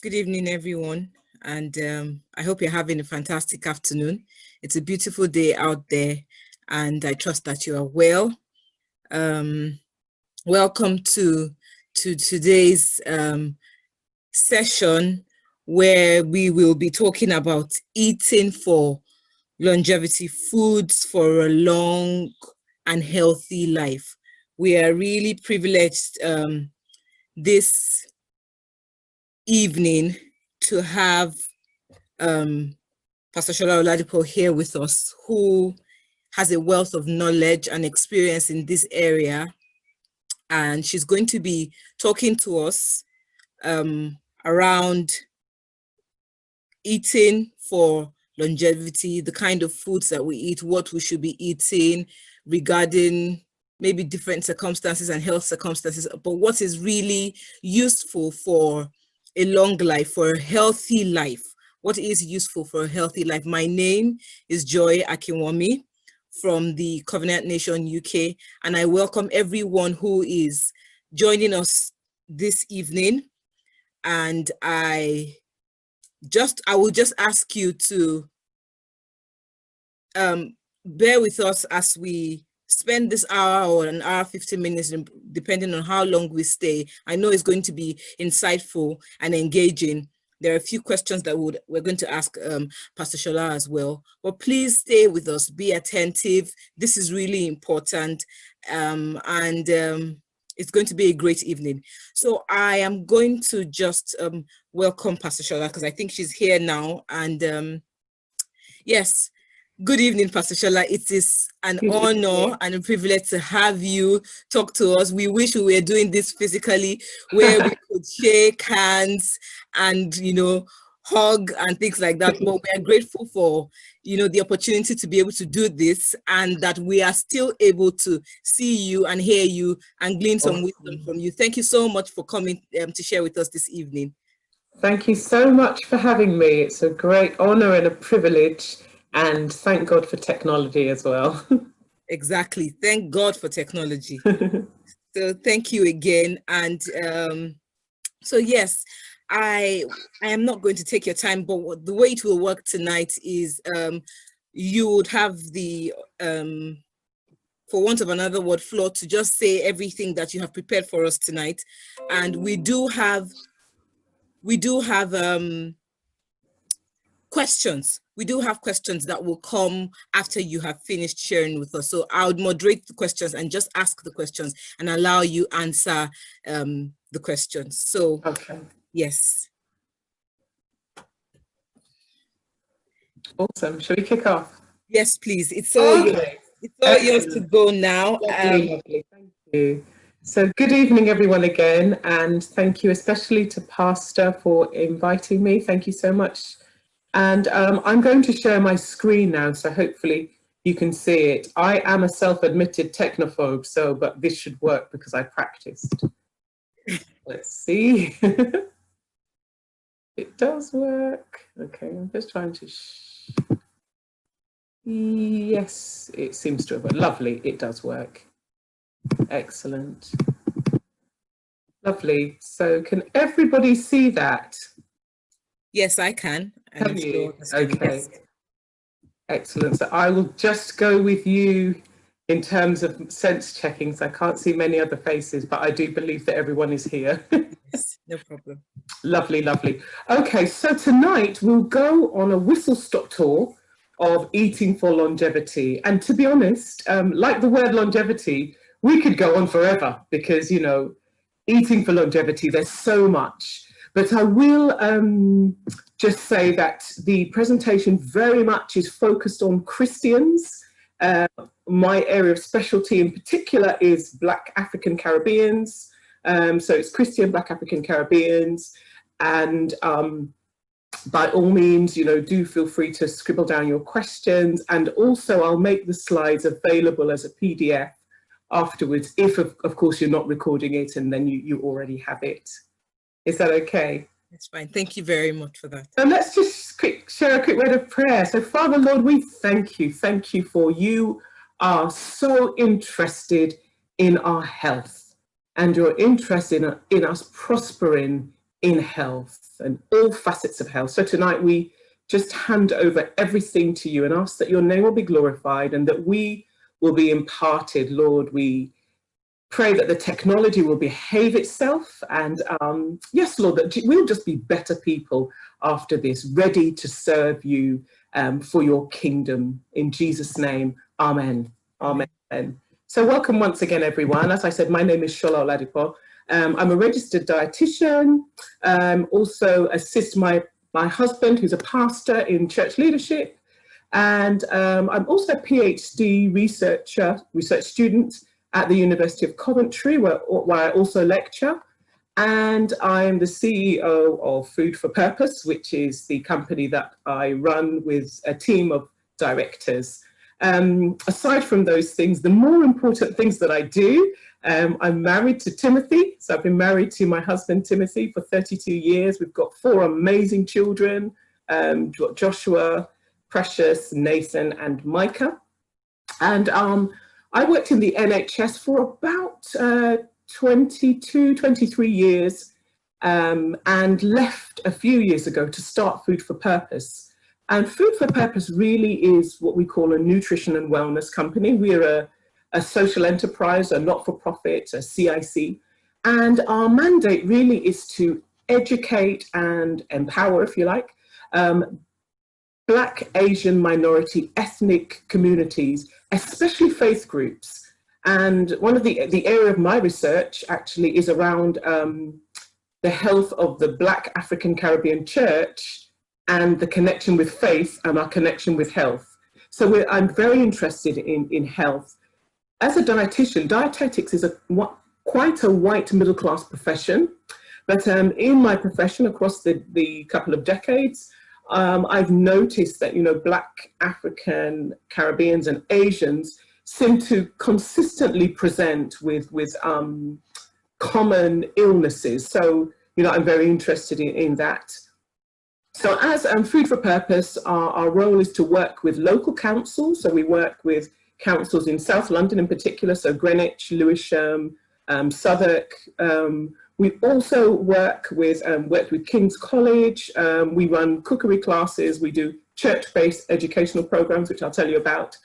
Good evening, everyone, and I hope you're having a fantastic afternoon. It's a beautiful day out there, and I trust that you are well. Welcome to today's session, where we will be talking about eating for longevity, foods for a long and healthy life. We are really privileged this evening to have Pastor Sola Oladipo here with us, who has a wealth of knowledge and experience in this area. And she's going to be talking to us around eating for longevity, the kind of foods that we eat, what we should be eating regarding maybe different circumstances and health circumstances, but what is really useful for a long life, for a healthy life. What is useful for a healthy life? My name is Joy Akinwumi from the Covenant Nation UK, and I welcome everyone who is joining us this evening. And I will just ask you to bear with us as we spend this hour or an hour, 15 minutes, depending on how long we stay. I know it's going to be insightful and engaging. There are a few questions that we're going to ask Pastor Sola as well. But please stay with us, be attentive. This is really important. It's going to be a great evening. So I am going to just welcome Pastor Sola, because I think she's here now. And yes, good evening, Pastor Sola. It is an honor and a privilege to have you talk to us. We wish we were doing this physically, where we could shake hands and, hug and things like that. But we are grateful for, the opportunity to be able to do this, and that we are still able to see you and hear you and glean some wisdom from you. Thank you so much for coming to share with us this evening. Thank you so much for having me. It's a great honor and a privilege. And thank God for technology as well. Exactly. Thank God for technology. So thank you again. And so yes, I am not going to take your time, but the way it will work tonight is you would have the, for want of another word, floor to just say everything that you have prepared for us tonight. And we do have questions. We do have questions that will come after you have finished sharing with us. So I would moderate the questions and just ask the questions and allow you answer the questions. So, okay. Yes. Awesome. Shall we kick off? Yes, please. It's all yours. It's all yours to go now. Lovely. Thank you. So good evening, everyone, again. And thank you especially to Pastor for inviting me. Thank you so much. And I'm going to share my screen now, so hopefully you can see it. I am a self-admitted technophobe, but this should work because I practiced. Let's see. It does work. Okay, I'm just trying to... Yes, it seems to have worked. Lovely, it does work. Excellent. Lovely. So can everybody see that? Yes, I can. Can you? Okay. Yes. Excellent. So I will just go with you in terms of sense checking. So I can't see many other faces, but I do believe that everyone is here. Yes, no problem. Lovely, lovely. Okay, so tonight we'll go on a whistle-stop tour of eating for longevity. And to be honest, like the word longevity, we could go on forever because, eating for longevity, there's so much. But I will just say that the presentation very much is focused on Christians. My area of specialty in particular is Black African Caribbeans. So it's Christian Black African Caribbeans. And by all means, do feel free to scribble down your questions. And also I'll make the slides available as a PDF afterwards, if of course you're not recording it and then you already have it. Is that okay? That's fine. Thank you very much for that. So let's just share a quick word of prayer. So Father, Lord, we thank you. Thank you for you are so interested in our health, and you're interested in us prospering in health. and all facets of health. So tonight we just hand over everything to you and ask that your name will be glorified and that we will be imparted. Lord, we pray that the technology will behave itself, and yes, Lord, that we'll just be better people after this, ready to serve you for your kingdom. In Jesus' name, amen. Amen. So welcome once again, everyone. As I said, my name is Sola Oladipo. I'm a registered dietitian, also assist my husband, who's a pastor in church leadership, and I'm also a PhD research student at the University of Coventry, where I also lecture. And I'm the CEO of Food for Purpose, which is the company that I run with a team of directors. Aside from those things, the more important things that I do, I'm married to Timothy. So I've been married to my husband, Timothy, for 32 years. We've got 4 amazing children, Joshua, Precious, Nathan, and Micah. And I worked in the NHS for about 22, 23 years and left a few years ago to start Food for Purpose. And Food for Purpose really is what we call a nutrition and wellness company. We're a social enterprise, a not-for-profit, a CIC. And our mandate really is to educate and empower, if you like, Black, Asian, minority, ethnic communities, especially faith groups. And one of the area of my research actually is around the health of the Black African Caribbean church and the connection with faith and our connection with health. So I'm very interested in health. As a dietitian, dietetics is quite a white middle class profession. But in my profession across the couple of decades, I've noticed that, Black African Caribbeans and Asians seem to consistently present with common illnesses. So, I'm very interested in that. So as Food for Purpose, our role is to work with local councils. So we work with councils in South London in particular, so Greenwich, Lewisham, Southwark. We also worked with King's College. We run cookery classes. We do church-based educational programs, which I'll tell you about,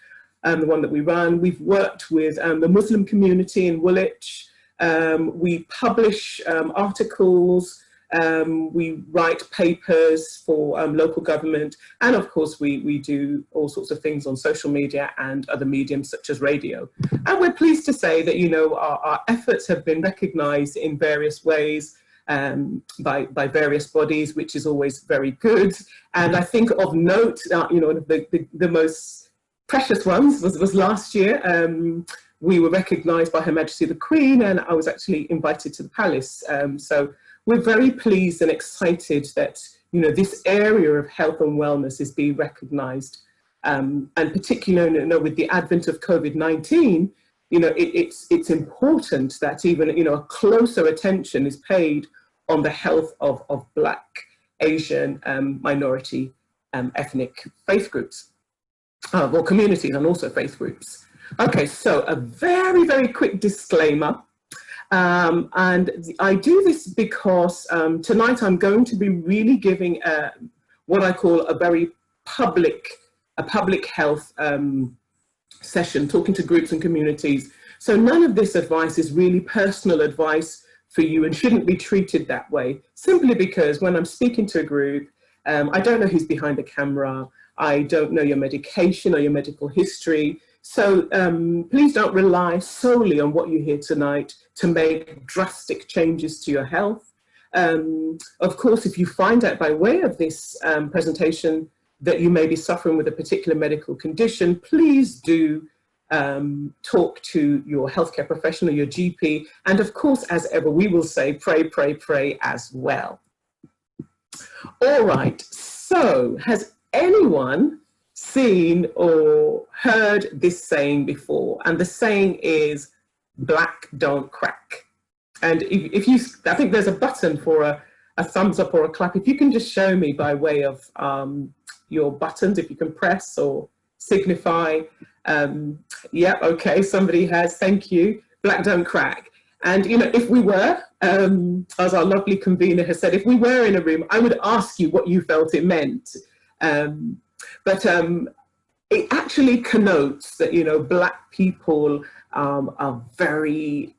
the one that we run. We've worked with the Muslim community in Woolwich. We publish articles. We write papers for local government. And of course, we do all sorts of things on social media and other mediums such as radio. And we're pleased to say that, our efforts have been recognized in various ways by various bodies, which is always very good. And I think of note, the most precious ones was last year. We were recognized by Her Majesty the Queen, and I was actually invited to the palace. So we're very pleased and excited that, this area of health and wellness is being recognized. And particularly, with the advent of COVID-19, it's important that even, a closer attention is paid on the health of Black, Asian, minority, ethnic faith groups, or communities, and also faith groups. Okay, so a very, very quick disclaimer. And I do this because tonight I'm going to be really giving what I call a very public health session, talking to groups and communities. So none of this advice is really personal advice for you and shouldn't be treated that way, simply because when I'm speaking to a group, I don't know who's behind the camera. I don't know your medication or your medical history. So please don't rely solely on what you hear tonight to make drastic changes to your health. Of course, if you find out by way of this presentation that you may be suffering with a particular medical condition, please do talk to your healthcare professional, your GP, and of course, as ever, we will say pray, pray, pray as well. All right, so has anyone seen or heard this saying before? And the saying is, black don't crack. And if you, I think there's a button for a thumbs up or a clap. If you can just show me by way of your buttons, if you can press or signify. Yeah, okay, somebody has, thank you. Black don't crack. And, if we were, as our lovely convener has said, if we were in a room, I would ask you what you felt it meant. But it actually connotes that, Black people are very,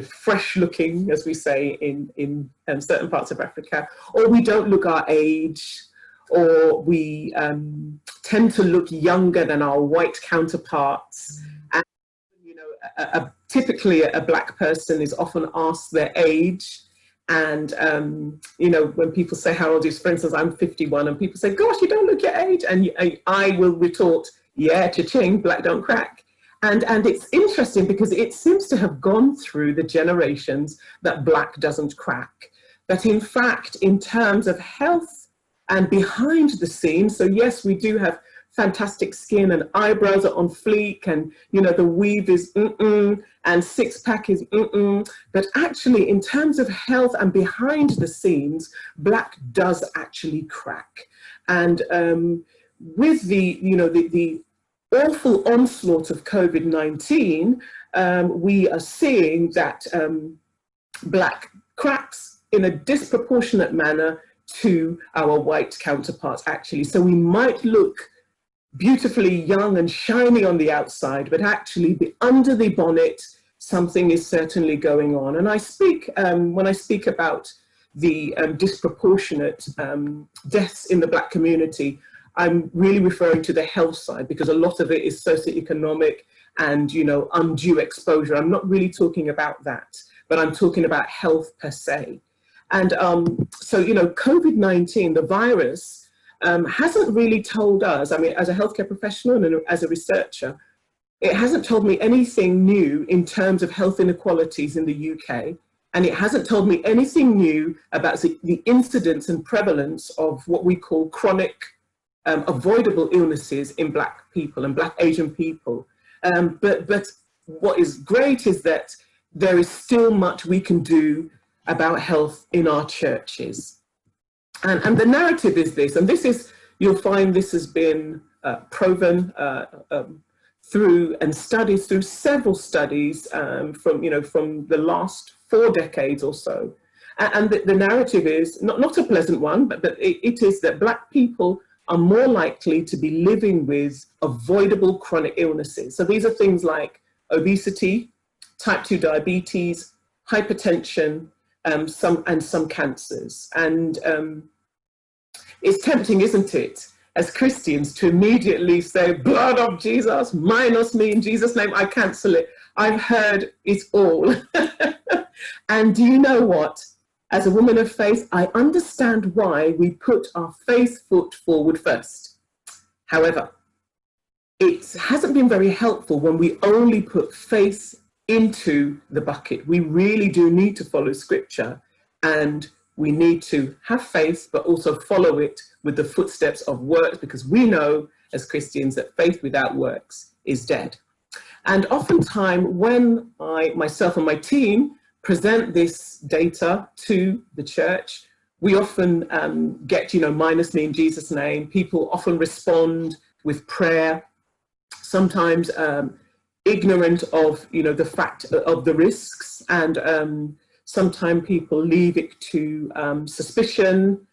fresh looking, as we say in certain parts of Africa, or we don't look our age, or we tend to look younger than our white counterparts. And, typically a Black person is often asked their age. And, when people say, how old is, for instance, I'm 51, and people say, gosh, you don't look your age. And I will retort, yeah, cha-ching, Black don't crack. And it's interesting because it seems to have gone through the generations that Black doesn't crack. That in fact, in terms of health and behind the scenes, so yes, we do have fantastic skin and eyebrows are on fleek, and the weave is and six-pack is but actually in terms of health and behind the scenes, Black does actually crack. And with the awful onslaught of COVID-19, we are seeing that Black cracks in a disproportionate manner to our white counterparts, actually. So we might look beautifully young and shiny on the outside, but actually under the bonnet, something is certainly going on. And I speak, when I speak about the disproportionate deaths in the Black community, I'm really referring to the health side, because a lot of it is socioeconomic and, undue exposure. I'm not really talking about that, but I'm talking about health per se. And so, COVID-19, the virus, hasn't really told us, I mean, as a healthcare professional and as a researcher, it hasn't told me anything new in terms of health inequalities in the UK. And it hasn't told me anything new about the incidence and prevalence of what we call chronic avoidable illnesses in Black people and Black Asian people. But what is great is that there is still much we can do about health in our churches. And the narrative is this, and this is, you'll find this has been proven through several studies from the last 4 decades or so. And the narrative is not a pleasant one, but it is that Black people are more likely to be living with avoidable chronic illnesses. So these are things like obesity, type 2 diabetes, hypertension, some cancers. And it's tempting, isn't it, as Christians to immediately say, blood of Jesus, minus me, in Jesus' name, I cancel it. I've heard it all. And do you know what? As a woman of faith, I understand why we put our faith foot forward first. However, it hasn't been very helpful when we only put faith into the bucket. We really do need to follow scripture, and we need to have faith, but also follow it with the footsteps of works, because we know as Christians that faith without works is dead. And oftentimes when myself and my team present this data to the church, we often get, minus me in Jesus' name. People often respond with prayer, sometimes ignorant of, the fact of the risks, and sometimes people leave it to suspicion,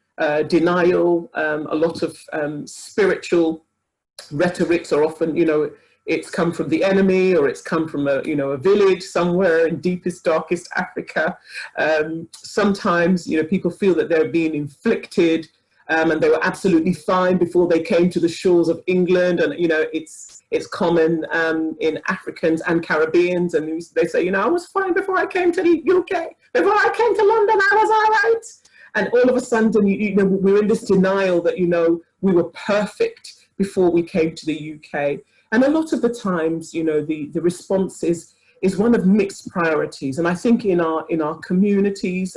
denial. A lot of spiritual rhetorics are often, it's come from the enemy, or it's come from a village somewhere in deepest, darkest Africa. Sometimes, people feel that they're being inflicted, and they were absolutely fine before they came to the shores of England. And, it's common in Africans and Caribbeans. And they say, I was fine before I came to the UK. Before I came to London, I was all right. And all of a sudden, we're in this denial that, we were perfect before we came to the UK. And a lot of the times, the response is one of mixed priorities. And I think in our communities,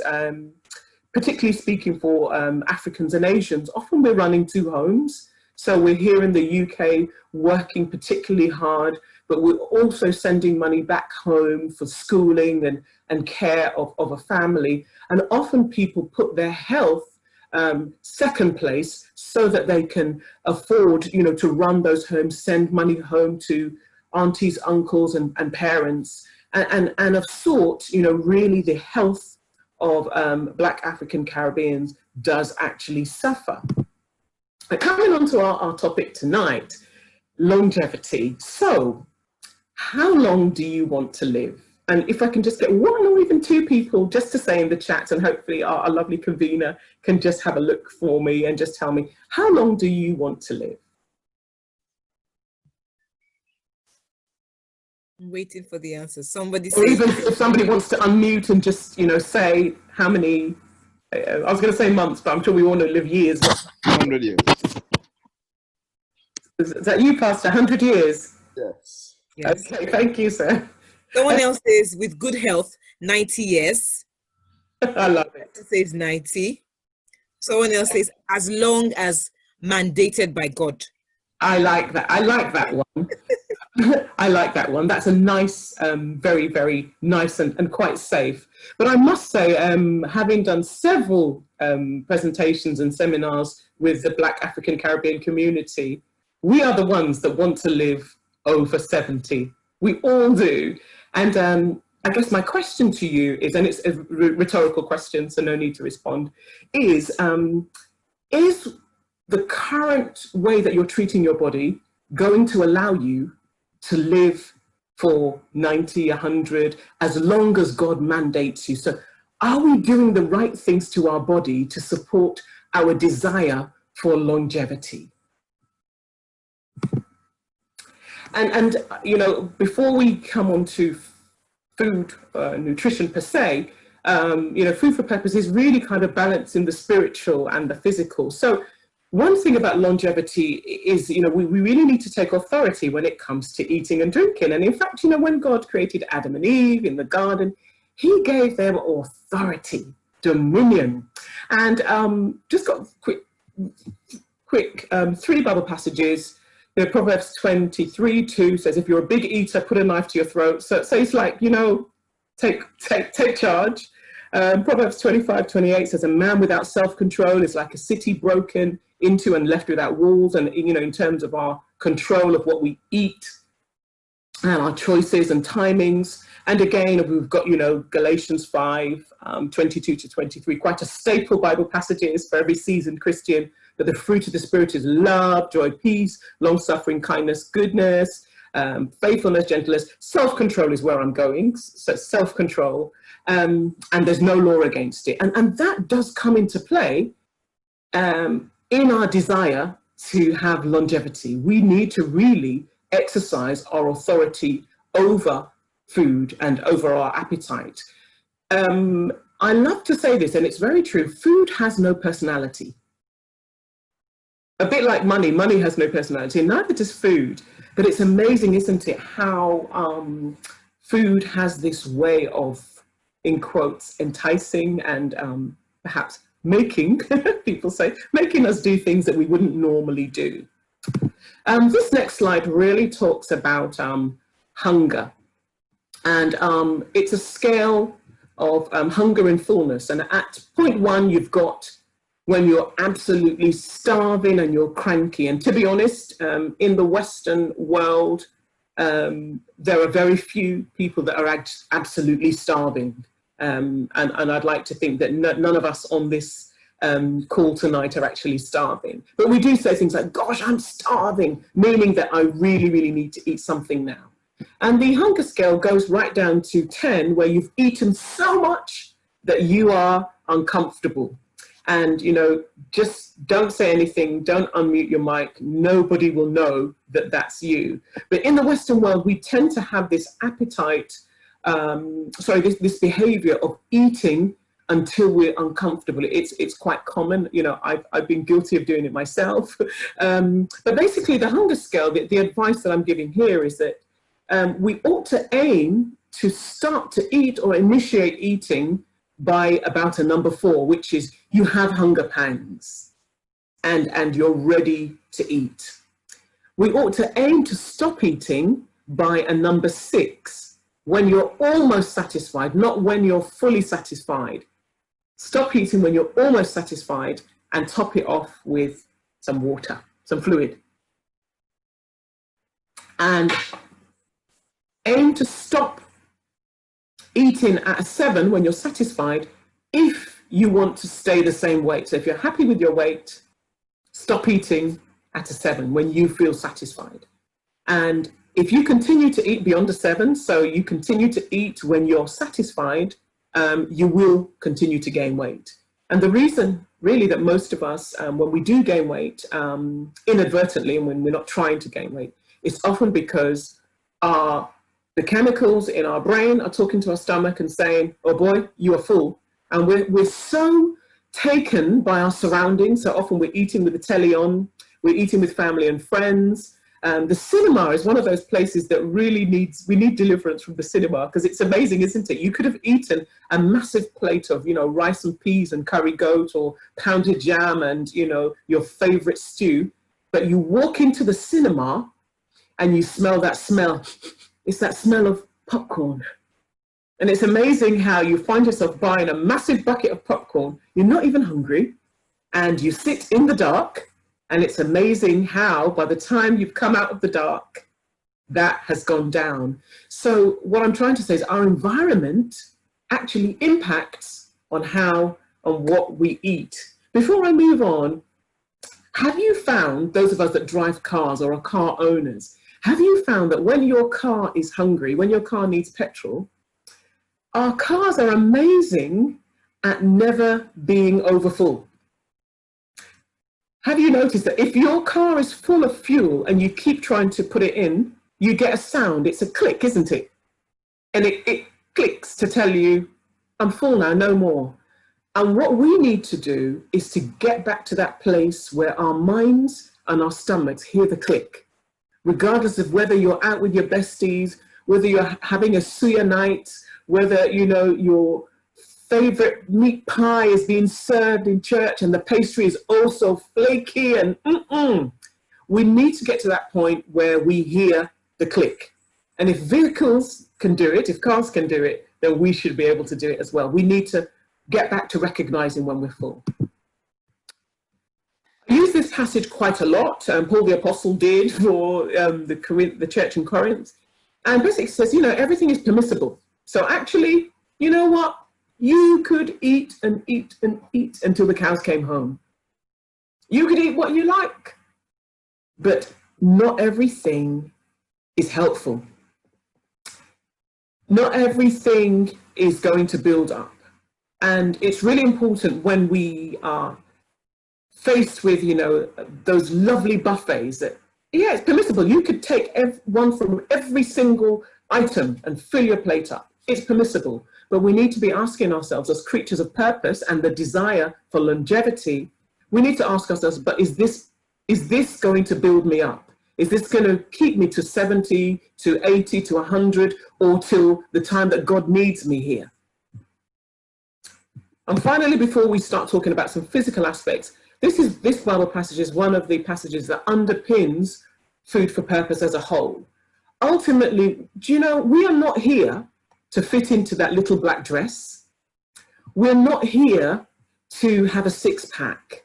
particularly speaking for Africans and Asians, often we're running 2 homes. So we're here in the UK working particularly hard, but we're also sending money back home for schooling and care of a family. And often people put their health second place so that they can afford, to run those homes, send money home to aunties, uncles and parents. and of sorts, you know, really the health of Black African Caribbeans does actually suffer. But coming on to our topic tonight, longevity. So, how long do you want to live? And if I can just get one or even two people just to say in the chat, and hopefully our lovely convener can just have a look for me and just tell me, how long do you want to live? I'm waiting for the answer. Somebody Or say. even if somebody wants to unmute and just, you know, say how many, I was going to say months, but I'm sure we want to live years. 100 years. Is that you, Pastor? 100 years? Yes. Yes. Okay, thank you, sir. Someone else says with good health, 90 years. I love it. Says 90. Someone else says as long as mandated by God. I like that. I like that one. I like that one. That's a nice, very, very nice and quite safe. But I must say, having done several presentations and seminars with the Black African Caribbean community, we are the ones that want to live over 70. We all do. And I guess my question to you is, and it's a rhetorical question, so no need to respond, is the current way that you're treating your body going to allow you to live for 90, 100, as long as God mandates you? So are we doing the right things to our body to support our desire for longevity? And you know, before we come on to food, nutrition per se, you know, food for purpose is really kind of balancing the spiritual and the physical. So one thing about longevity is, you know, we really need to take authority when it comes to eating and drinking. And in fact, you know, when God created Adam and Eve in the garden, he gave them authority, dominion. And just got quick three Bible passages. You know, Proverbs 23:2 says, if you're a big eater, put a knife to your throat. So it's like, you know, take charge. Proverbs 25:28 says, a man without self-control is like a city broken into and left without walls. And, you know, in terms of our control of what we eat and our choices and timings. And again, we've got, you know, Galatians 5:22-23, quite a staple Bible passages for every seasoned Christian, that the fruit of the Spirit is love, joy, peace, long-suffering, kindness, goodness, faithfulness, gentleness. Self-control is where I'm going, so self-control, and there's no law against it. And that does come into play in our desire to have longevity. We need to really exercise our authority over food and over our appetite. I love to say this, and it's very true. Food has no personality. A bit like money. Money has no personality, and neither does food. But it's amazing, isn't it, how food has this way of, in quotes, enticing and perhaps making, people say, making us do things that we wouldn't normally do. This next slide really talks about hunger. And it's a scale of hunger and fullness. And at point 1, you've got when you're absolutely starving and you're cranky. And to be honest, in the Western world, there are very few people that are absolutely starving. And I'd like to think that none of us on this call tonight are actually starving. But we do say things like, gosh, I'm starving, meaning that I really, really need to eat something now. And the hunger scale goes right down to 10, where you've eaten so much that you are uncomfortable. And, you know, just don't say anything, don't unmute your mic, nobody will know that that's you. But in the Western world, we tend to have this appetite, this behavior of eating until we're uncomfortable. It's quite common, you know, I've been guilty of doing it myself. But basically the hunger scale, the advice that I'm giving here is that we ought to aim to start to eat or initiate eating by about a number 4, which is you have hunger pangs and you're ready to eat. We ought to aim to stop eating by a number 6, when you're almost satisfied, not when you're fully satisfied. Stop eating when you're almost satisfied and top it off with some water, some fluid. And aim to stop eating at a 7 when you're satisfied if you want to stay the same weight. So if you're happy with your weight, stop eating at a 7 when you feel satisfied. And if you continue to eat beyond a 7, so you continue to eat when you're satisfied, you will continue to gain weight. And the reason really that most of us, when we do gain weight inadvertently and when we're not trying to gain weight, it's often because the chemicals in our brain are talking to our stomach and saying, oh boy, you are full. And we're so taken by our surroundings. So often we're eating with the telly on, we're eating with family and friends. The cinema is one of those places that really we need deliverance from the cinema, because it's amazing, isn't it? You could have eaten a massive plate of, rice and peas and curry goat or pounded jam and, your favorite stew, but you walk into the cinema and you smell that smell. It's that smell of popcorn. And it's amazing how you find yourself buying a massive bucket of popcorn. You're not even hungry and you sit in the dark. And it's amazing how by the time you've come out of the dark, that has gone down. So what I'm trying to say is our environment actually impacts on what we eat. Before I move on, have you found, those of us that drive cars or are car owners, have you found that when your car is hungry, when your car needs petrol, our cars are amazing at never being overfull? Have you noticed that if your car is full of fuel and you keep trying to put it in, you get a sound, it's a click, isn't it? And it clicks to tell you, I'm full now, no more. And what we need to do is to get back to that place where our minds and our stomachs hear the click, regardless of whether you're out with your besties, whether you're having a suya night, whether, your favorite meat pie is being served in church and the pastry is also flaky and we need to get to that point where we hear the click. And if vehicles can do it, if cars can do it, then we should be able to do it as well. We need to get back to recognizing when we're full. I use this passage quite a lot. Paul the Apostle did for the church in Corinth. And basically says, everything is permissible. So actually, you know what? You could eat and eat and eat until the cows came home. You could eat what you like, but not everything is helpful. Not everything is going to build up. And it's really important when we are faced with, those lovely buffets that, yeah, it's permissible. You could take one from every single item and fill your plate up. It's permissible. But we need to be asking ourselves as creatures of purpose and the desire for longevity, we need to ask ourselves, but is this going to build me up? Is this going to keep me to 70, to 80, to 100, or till the time that God needs me here? And finally, before we start talking about some physical aspects, this Bible passage is one of the passages that underpins food for purpose as a whole. Ultimately, we are not here to fit into that little black dress. We're not here to have a six-pack.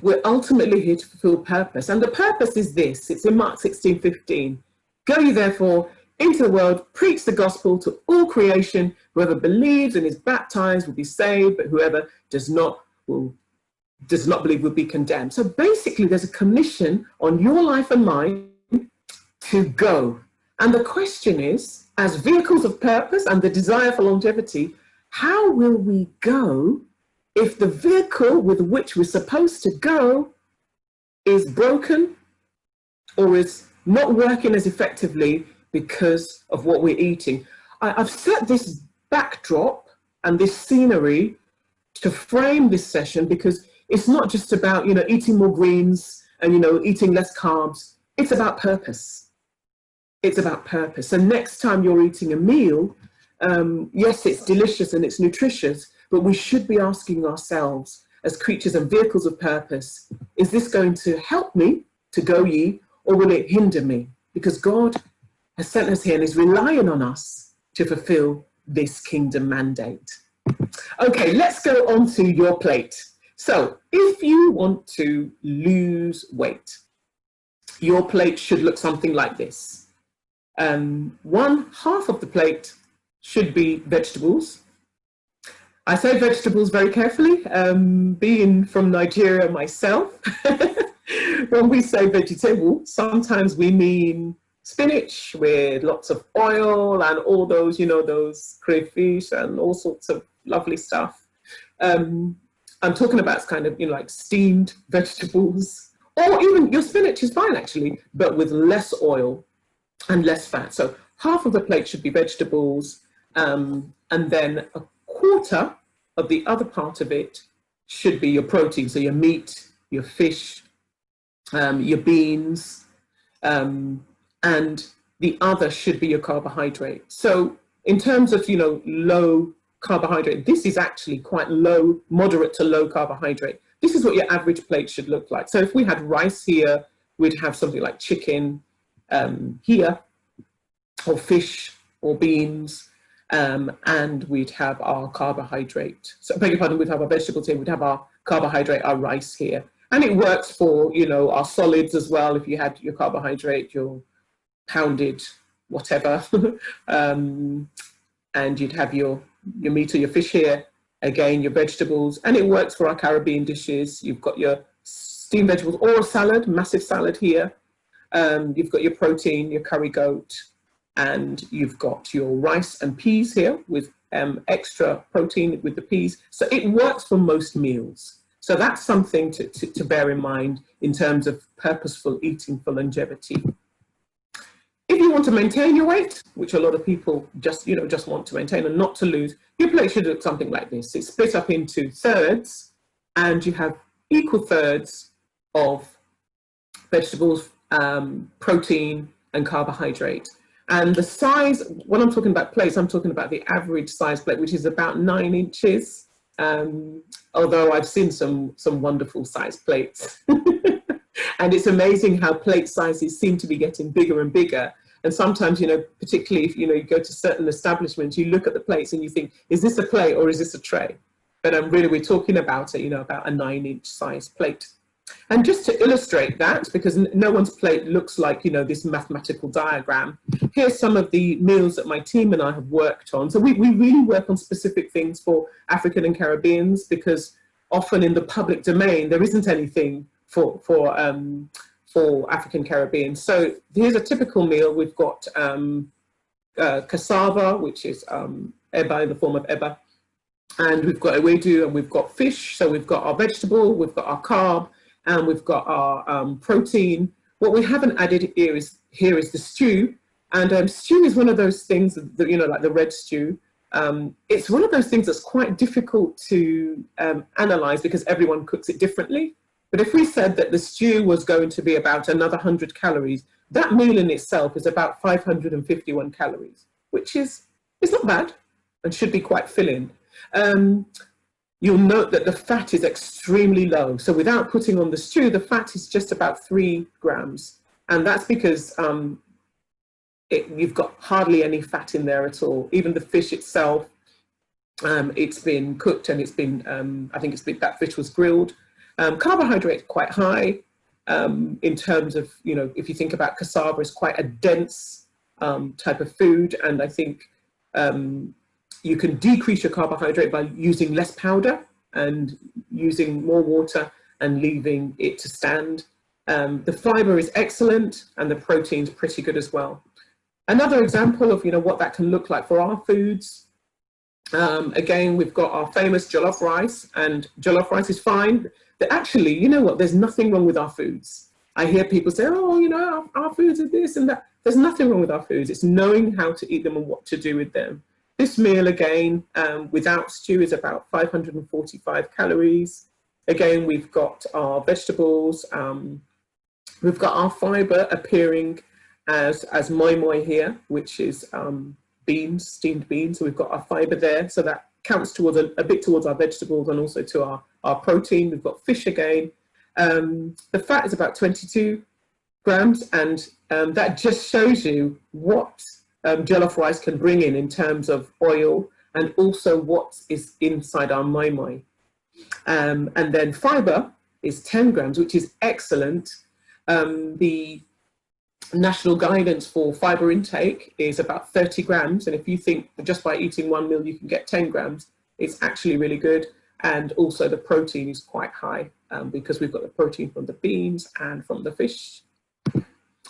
We're ultimately here to fulfill purpose. And the purpose is this. It's in Mark 16:15. Go ye therefore into the world, preach the gospel to all creation. Whoever believes and is baptized will be saved, but whoever does not believe will be condemned. So basically, there's a commission on your life and mine to go. And the question is, as vehicles of purpose and the desire for longevity, how will we go if the vehicle with which we're supposed to go is broken or is not working as effectively because of what we're eating? I've set this backdrop and this scenery to frame this session because it's not just about, eating more greens and, eating less carbs. It's about purpose. It's about purpose. And next time you're eating a meal, yes, it's delicious and it's nutritious, but we should be asking ourselves as creatures and vehicles of purpose, is this going to help me to go ye, or will it hinder me? Because God has sent us here and is relying on us to fulfill this kingdom mandate. Okay, let's go on to your plate. So if you want to lose weight, your plate should look something like this. One half of the plate should be vegetables. I say vegetables very carefully, being from Nigeria myself. When we say vegetable, sometimes we mean spinach with lots of oil and all those, those crayfish and all sorts of lovely stuff. I'm talking about kind of, like steamed vegetables, or even your spinach is fine actually, but with less oil and less fat. So half of the plate should be vegetables, and then a quarter of the other part of it should be your protein. So your meat, your fish, your beans, and the other should be your carbohydrate. So in terms of, low carbohydrate, this is actually quite low, moderate to low carbohydrate. This is what your average plate should look like. So if we had rice here, we'd have something like chicken here, or fish, or beans, and we'd have our carbohydrate. So I beg your pardon, we'd have our vegetables here, we'd have our carbohydrate, our rice here. And it works for, our solids as well. If you had your carbohydrate, your pounded whatever, and you'd have your meat or your fish here, again, your vegetables, and it works for our Caribbean dishes. You've got your steamed vegetables or a salad, massive salad here. You've got your protein, your curry goat, and you've got your rice and peas here with extra protein with the peas. So it works for most meals. So that's something to bear in mind in terms of purposeful eating for longevity. If you want to maintain your weight, which a lot of people just want to maintain and not to lose, your plate should look something like this. It's split up into thirds, and you have equal thirds of vegetables, protein, and carbohydrate. And the size, when I'm talking about plates, I'm talking about the average size plate, which is about 9 inches. Although I've seen some wonderful size plates. And it's amazing how plate sizes seem to be getting bigger and bigger. And sometimes, particularly if, you go to certain establishments, you look at the plates and you think, is this a plate or is this a tray? But really, we're talking about about a 9-inch size plate. And just to illustrate that, because no one's plate looks like, this mathematical diagram, here's some of the meals that my team and I have worked on. So we really work on specific things for African and Caribbeans, because often in the public domain, there isn't anything for African Caribbean. So here's a typical meal. We've got cassava, which is eba, in the form of eba. And we've got ewedu, and we've got fish. So we've got our vegetable, we've got our carb, and we've got our protein. What we haven't added here is the stew. And stew is one of those things that, like the red stew. It's one of those things that's quite difficult to analyze, because everyone cooks it differently. But if we said that the stew was going to be about another 100 calories, that meal in itself is about 551 calories, which is not bad and should be quite filling. You'll note that the fat is extremely low. So without putting on the stew, the fat is just about 3 grams. And that's because you've got hardly any fat in there at all. Even the fish itself, it's been cooked, and it's been, I think that fish was grilled. Carbohydrate quite high in terms of, if you think about cassava, it's quite a dense type of food. And I think you can decrease your carbohydrate by using less powder and using more water and leaving it to stand. The fiber is excellent, and the protein's pretty good as well. Another example of what that can look like for our foods. Again, we've got our famous jollof rice, and jollof rice is fine. Actually, you know what? There's nothing wrong with our foods. I hear people say, oh, our foods are this and that. There's nothing wrong with our foods. It's knowing how to eat them and what to do with them. This meal, again, without stew, is about 545 calories. Again, we've got our vegetables. We've got our fiber appearing as moi moi here, which is beans, steamed beans. So we've got our fiber there. So that counts towards a bit towards our vegetables and also to our protein. We've got fish again. The fat is about 22 grams, and that just shows you what jollof rice can bring in terms of oil, and also what is inside our moi moi. And then fiber is 10 grams, which is excellent. The national guidance for fibre intake is about 30 grams. And if you think just by eating one meal you can get 10 grams, it's actually really good. And also the protein is quite high because we've got the protein from the beans and from the fish.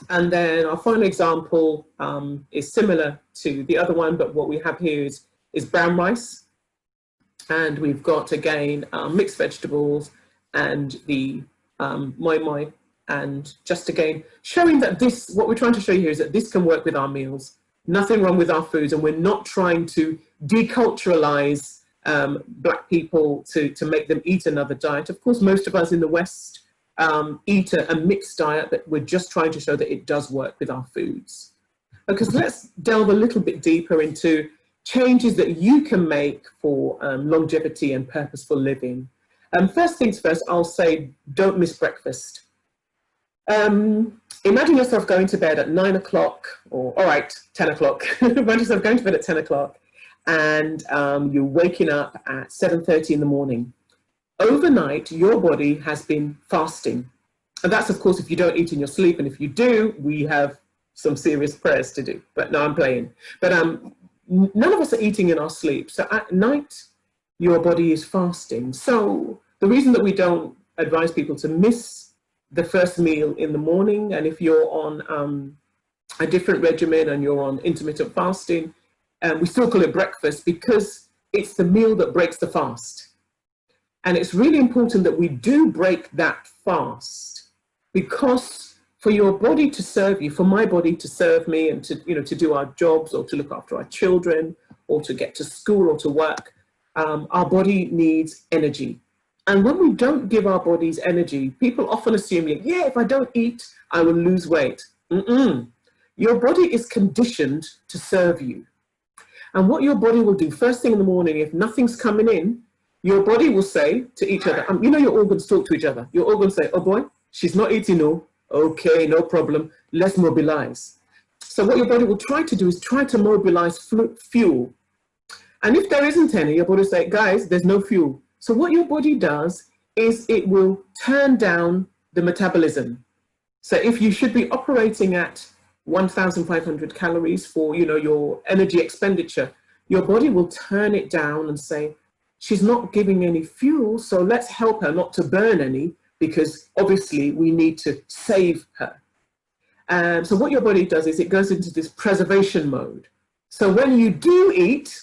And then our final example is similar to the other one, but what we have here is brown rice. And we've got, again, mixed vegetables and the moi moi. And just again, showing that this, what we're trying to show you here is that this can work with our meals. Nothing wrong with our foods, and we're not trying to deculturalize Black people to make them eat another diet. Of course, most of us in the West eat a mixed diet, but we're just trying to show that it does work with our foods. Because let's delve a little bit deeper into changes that you can make for longevity and purposeful living. First things first, I'll say don't miss breakfast. Imagine yourself going to bed at 9 o'clock, or all right, 10 o'clock. Imagine yourself going to bed at 10 o'clock and you're waking up at 7:30 in the morning. Overnight, your body has been fasting. And that's, of course, if you don't eat in your sleep. And if you do, we have some serious prayers to do. But no, I'm playing. But none of us are eating in our sleep. So at night, your body is fasting. So the reason that we don't advise people to miss the first meal in the morning, and if you're on a different regimen and you're on intermittent fasting, we still call it breakfast because it's the meal that breaks the fast. And it's really important that we do break that fast, because for your body to serve you, for my body to serve me and to, you know, to do our jobs or to look after our children or to get to school or to work, our body needs energy. And when we don't give our bodies energy, people often assume, yeah, if I don't eat, I will lose weight. Your body is conditioned to serve you. And what your body will do first thing in the morning, if nothing's coming in, your body will say to each other, you know, your organs talk to each other. Your organs say, oh boy, she's not eating, no. Okay, no problem. Let's mobilize. So what your body will try to do is try to mobilize fuel. And if there isn't any, your body will say, guys, there's no fuel. So what your body does is it will turn down the metabolism. So if you should be operating at 1,500 calories for, you know, your energy expenditure, your body will turn it down and say, she's not giving any fuel, so let's help her not to burn any, because obviously we need to save her. So what your body does is it goes into this preservation mode. So when you do eat,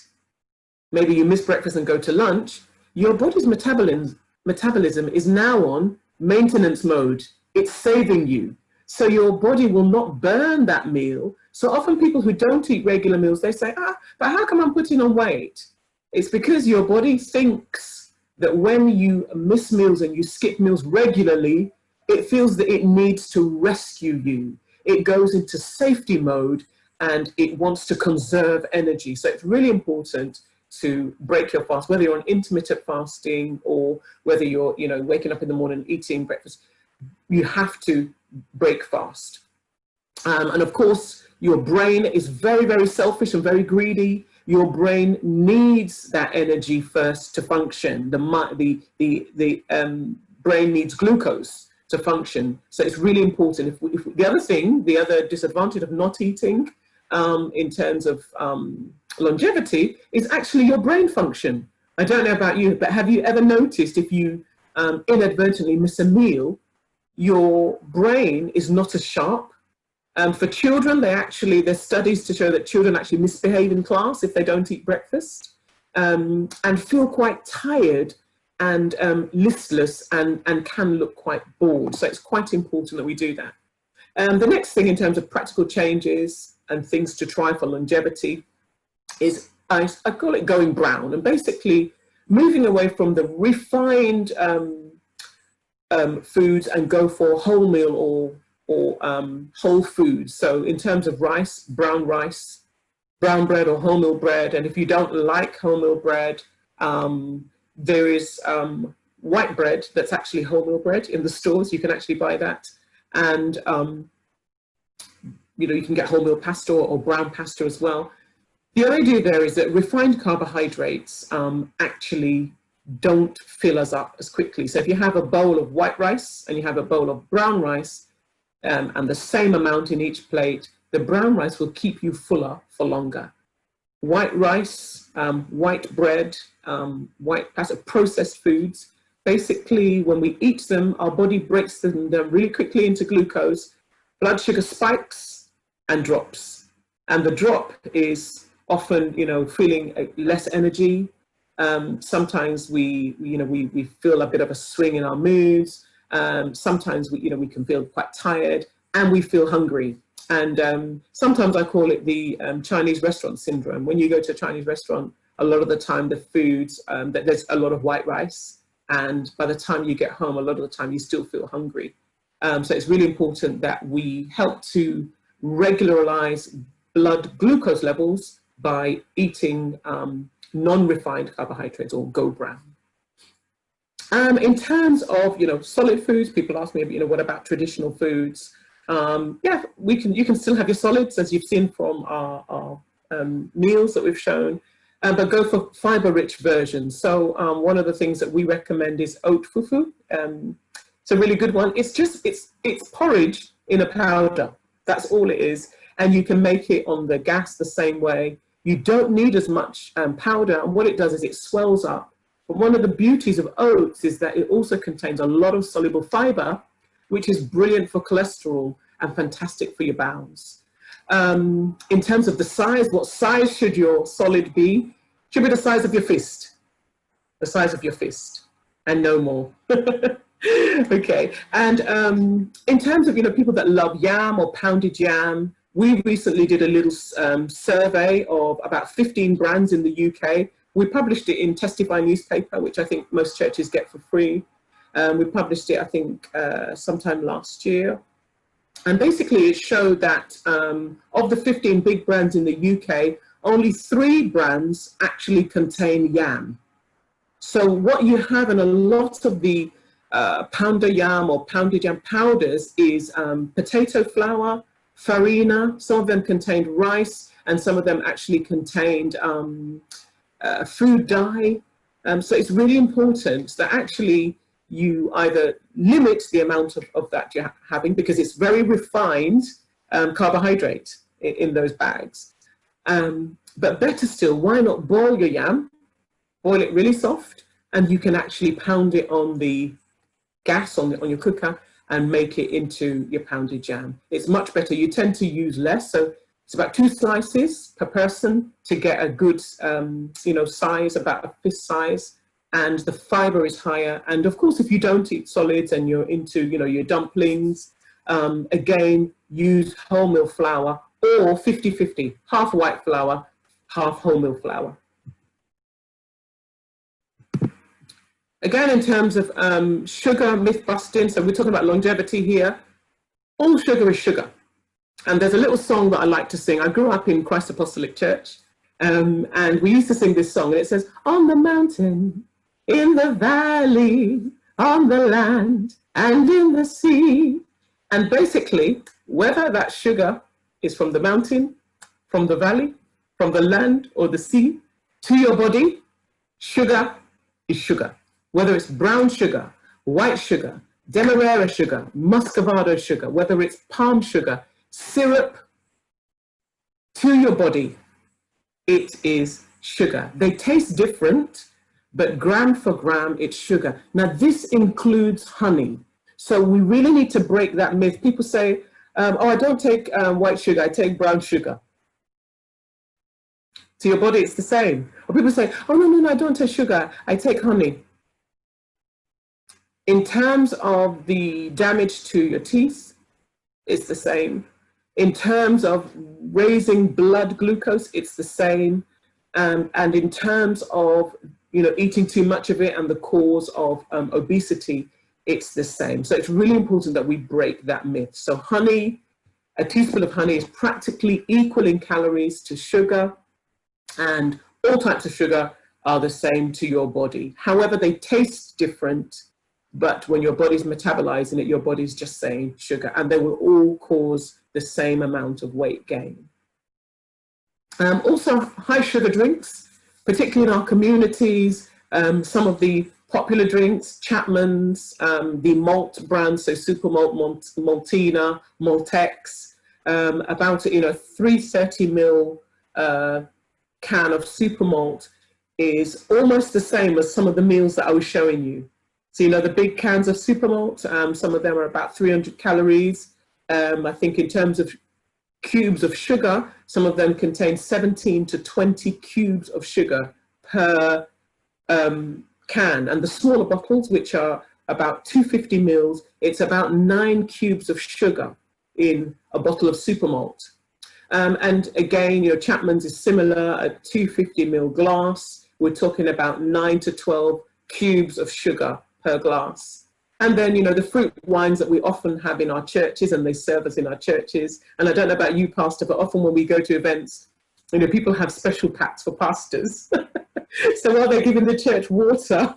maybe you miss breakfast and go to lunch, your body's metabolism is now on maintenance mode. It's saving you. So your body will not burn that meal. So often people who don't eat regular meals, they say, but how come I'm putting on weight? It's because your body thinks that when you miss meals and you skip meals regularly, it feels that it needs to rescue you. It goes into safety mode and it wants to conserve energy. So it's really important to break your fast, whether you're on intermittent fasting or whether you're, you know, waking up in the morning and eating breakfast. You have to break fast. And of course, your brain is very, very selfish and very greedy. Your brain needs that energy first to function. The brain needs glucose to function. So it's really important. The other disadvantage of not eating in terms of longevity is actually your brain function. I don't know about you, but have you ever noticed if you inadvertently miss a meal, your brain is not as sharp? For children, there's studies to show that children actually misbehave in class if they don't eat breakfast and feel quite tired and listless and can look quite bored. So it's quite important that we do that. The next thing in terms of practical changes and things to try for longevity is, I call it going brown, and basically moving away from the refined foods and go for whole meal or whole foods. So in terms of rice, brown bread or wholemeal bread. And if you don't like wholemeal bread, there is white bread that's actually wholemeal bread in the stores. You can actually buy that. And you know, you can get wholemeal pasta or brown pasta as well. The idea there is that refined carbohydrates actually don't fill us up as quickly. So if you have a bowl of white rice and you have a bowl of brown rice, and the same amount in each plate, the brown rice will keep you fuller for longer. White rice, white bread, white processed foods, basically when we eat them, our body breaks them down really quickly into glucose, blood sugar spikes and drops. And the drop is often, feeling less energy. Sometimes we feel a bit of a swing in our moods. Sometimes we can feel quite tired and we feel hungry. And sometimes I call it the Chinese restaurant syndrome. When you go to a Chinese restaurant, a lot of the time the foods, there's a lot of white rice. And by the time you get home, a lot of the time you still feel hungry. So it's really important that we help to regularize blood glucose levels by eating non-refined carbohydrates, or go brown. In terms of solid foods, people ask me, what about traditional foods? Yeah, you can still have your solids, as you've seen from our meals that we've shown, but go for fiber-rich versions. So one of the things that we recommend is oat fufu. It's a really good one. It's porridge in a powder. That's all it is, and you can make it on the gas the same way. You don't need as much powder, and what it does is it swells up. But one of the beauties of oats is that it also contains a lot of soluble fiber, which is brilliant for cholesterol and fantastic for your bowels. In terms of the size, what size should your solid be? Should be the size of your fist. The size of your fist, and no more. Okay, and in terms of people that love yam or pounded yam, we recently did a little survey of about 15 brands in the UK. We published it in Testify newspaper, which I think most churches get for free. We published it, I think, sometime last year. And basically it showed that of the 15 big brands in the UK, only 3 brands actually contain yam. So what you have in a lot of the pounder yam or pounded yam powders is potato flour, farina. Some of them contained rice, and some of them actually contained food dye. So it's really important that actually you either limit the amount of that you're having, because it's very refined carbohydrate in those bags. But better still, why not boil your yam, boil it really soft, and you can actually pound it on the gas on your cooker and make it into your pounded jam. It's much better. You tend to use less, so it's about 2 slices per person to get a good size, about a fist size, and the fiber is higher. And of course, if you don't eat solids and you're into your dumplings, again, use wholemeal flour, or 50-50, half white flour, half wholemeal flour. Again, in terms of sugar myth busting, so we're talking about longevity here. All sugar is sugar. And there's a little song that I like to sing. I grew up in Christ Apostolic Church, and we used to sing this song, and it says, on the mountain, in the valley, on the land, and in the sea. And basically, whether that sugar is from the mountain, from the valley, from the land, or the sea, to your body, sugar is sugar. Whether it's brown sugar, white sugar, demerara sugar, muscovado sugar, whether it's palm sugar, syrup, to your body, it is sugar. They taste different, but gram for gram, it's sugar. Now, this includes honey. So we really need to break that myth. People say, oh, I don't take white sugar, I take brown sugar. To your body, it's the same. Or people say, oh, no, I don't take sugar, I take honey. In terms of the damage to your teeth, it's the same. In terms of raising blood glucose, it's the same. And in terms of eating too much of it and the cause of obesity, it's the same. So it's really important that we break that myth. So honey, a teaspoon of honey is practically equal in calories to sugar, and all types of sugar are the same to your body. However, they taste different. But when your body's metabolizing it, your body's just saying sugar, and they will all cause the same amount of weight gain. Also, high sugar drinks, particularly in our communities, some of the Popular drinks, Chapman's, the malt brands, so Supermalt, Maltina, Maltex, about 330 ml can of Supermalt is almost the same as some of the meals that I was showing you. So the big cans of Supermalt, some of them are about 300 calories. I think in terms of cubes of sugar, some of them contain 17 to 20 cubes of sugar per can. And the smaller bottles, which are about 250 mils, it's about 9 cubes of sugar in a bottle of Supermalt. And again, Chapman's is similar, a 250 ml glass. We're talking about 9 to 12 cubes of sugar per glass. And then, the fruit wines that we often have in our churches, and they serve us in our churches. And I don't know about you, Pastor, but often when we go to events, people have special packs for pastors. So while they're giving the church water,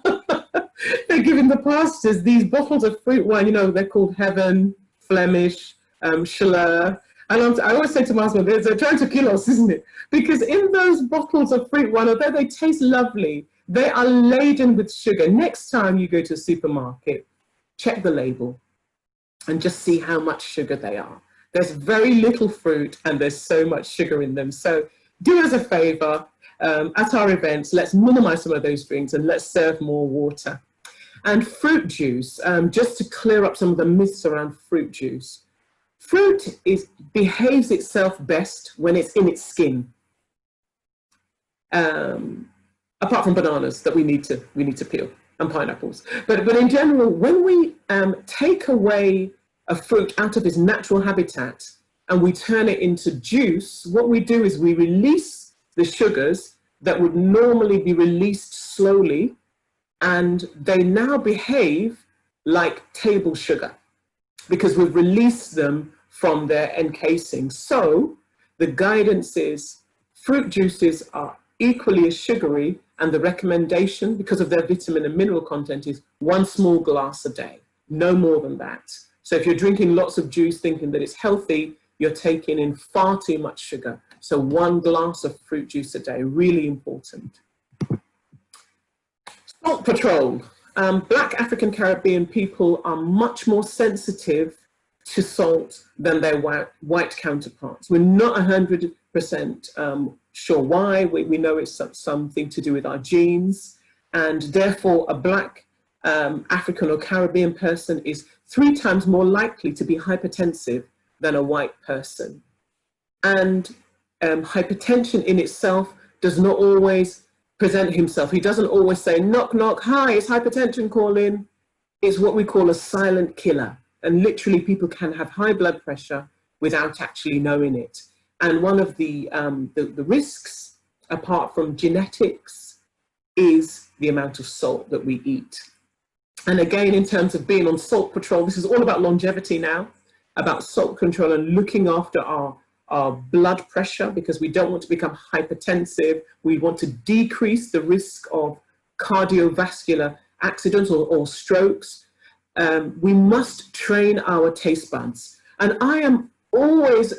they're giving the pastors these bottles of fruit wine. They're called Heaven, Flemish, Chaleur. And I always say to my husband, they're trying to kill us, isn't it? Because in those bottles of fruit wine, although they taste lovely, they are laden with sugar. Next time you go to a supermarket, check the label and just see how much sugar they are. There's very little fruit and there's so much sugar in them. So do us a favor, at our events, let's minimize some of those drinks and let's serve more water. And fruit juice, just to clear up some of the myths around fruit juice. Fruit behaves itself best when it's in its skin. Apart from bananas that we need to peel, and pineapples. But in general, when we take away a fruit out of its natural habitat and we turn it into juice, what we do is we release the sugars that would normally be released slowly, and they now behave like table sugar because we've released them from their encasing. So the guidance is fruit juices are equally as sugary, and the recommendation, because of their vitamin and mineral content, is 1 small glass a day, no more than that. So if you're drinking lots of juice thinking that it's healthy, you're taking in far too much sugar. So 1 glass of fruit juice a day, really important. Salt patrol. Black African Caribbean people are much more sensitive to salt than their white counterparts. We're not 100% sure why. We know it's something to do with our genes, and therefore a Black African or Caribbean person is 3 times more likely to be hypertensive than a white person. And hypertension in itself does not always present himself. He doesn't always say, knock, knock, hi, it's hypertension calling. It's what we call a silent killer. And literally people can have high blood pressure without actually knowing it. And one of the risks, apart from genetics, is the amount of salt that we eat. And again, in terms of being on salt patrol, this is all about longevity now, about salt control and looking after our blood pressure, because we don't want to become hypertensive. We want to decrease the risk of cardiovascular accidents or strokes. We must train our taste buds. And I am always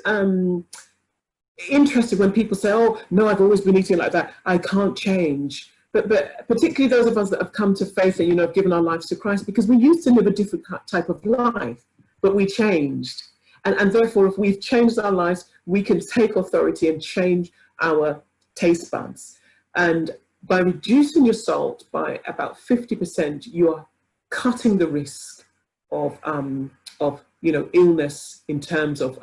interested when people say, oh, no, I've always been eating like that, I can't change. But particularly those of us that have come to faith and, have given our lives to Christ, because we used to live a different type of life, but we changed. And therefore, if we've changed our lives, we can take authority and change our taste buds. And by reducing your salt by about 50%, you are cutting the risk of illness in terms of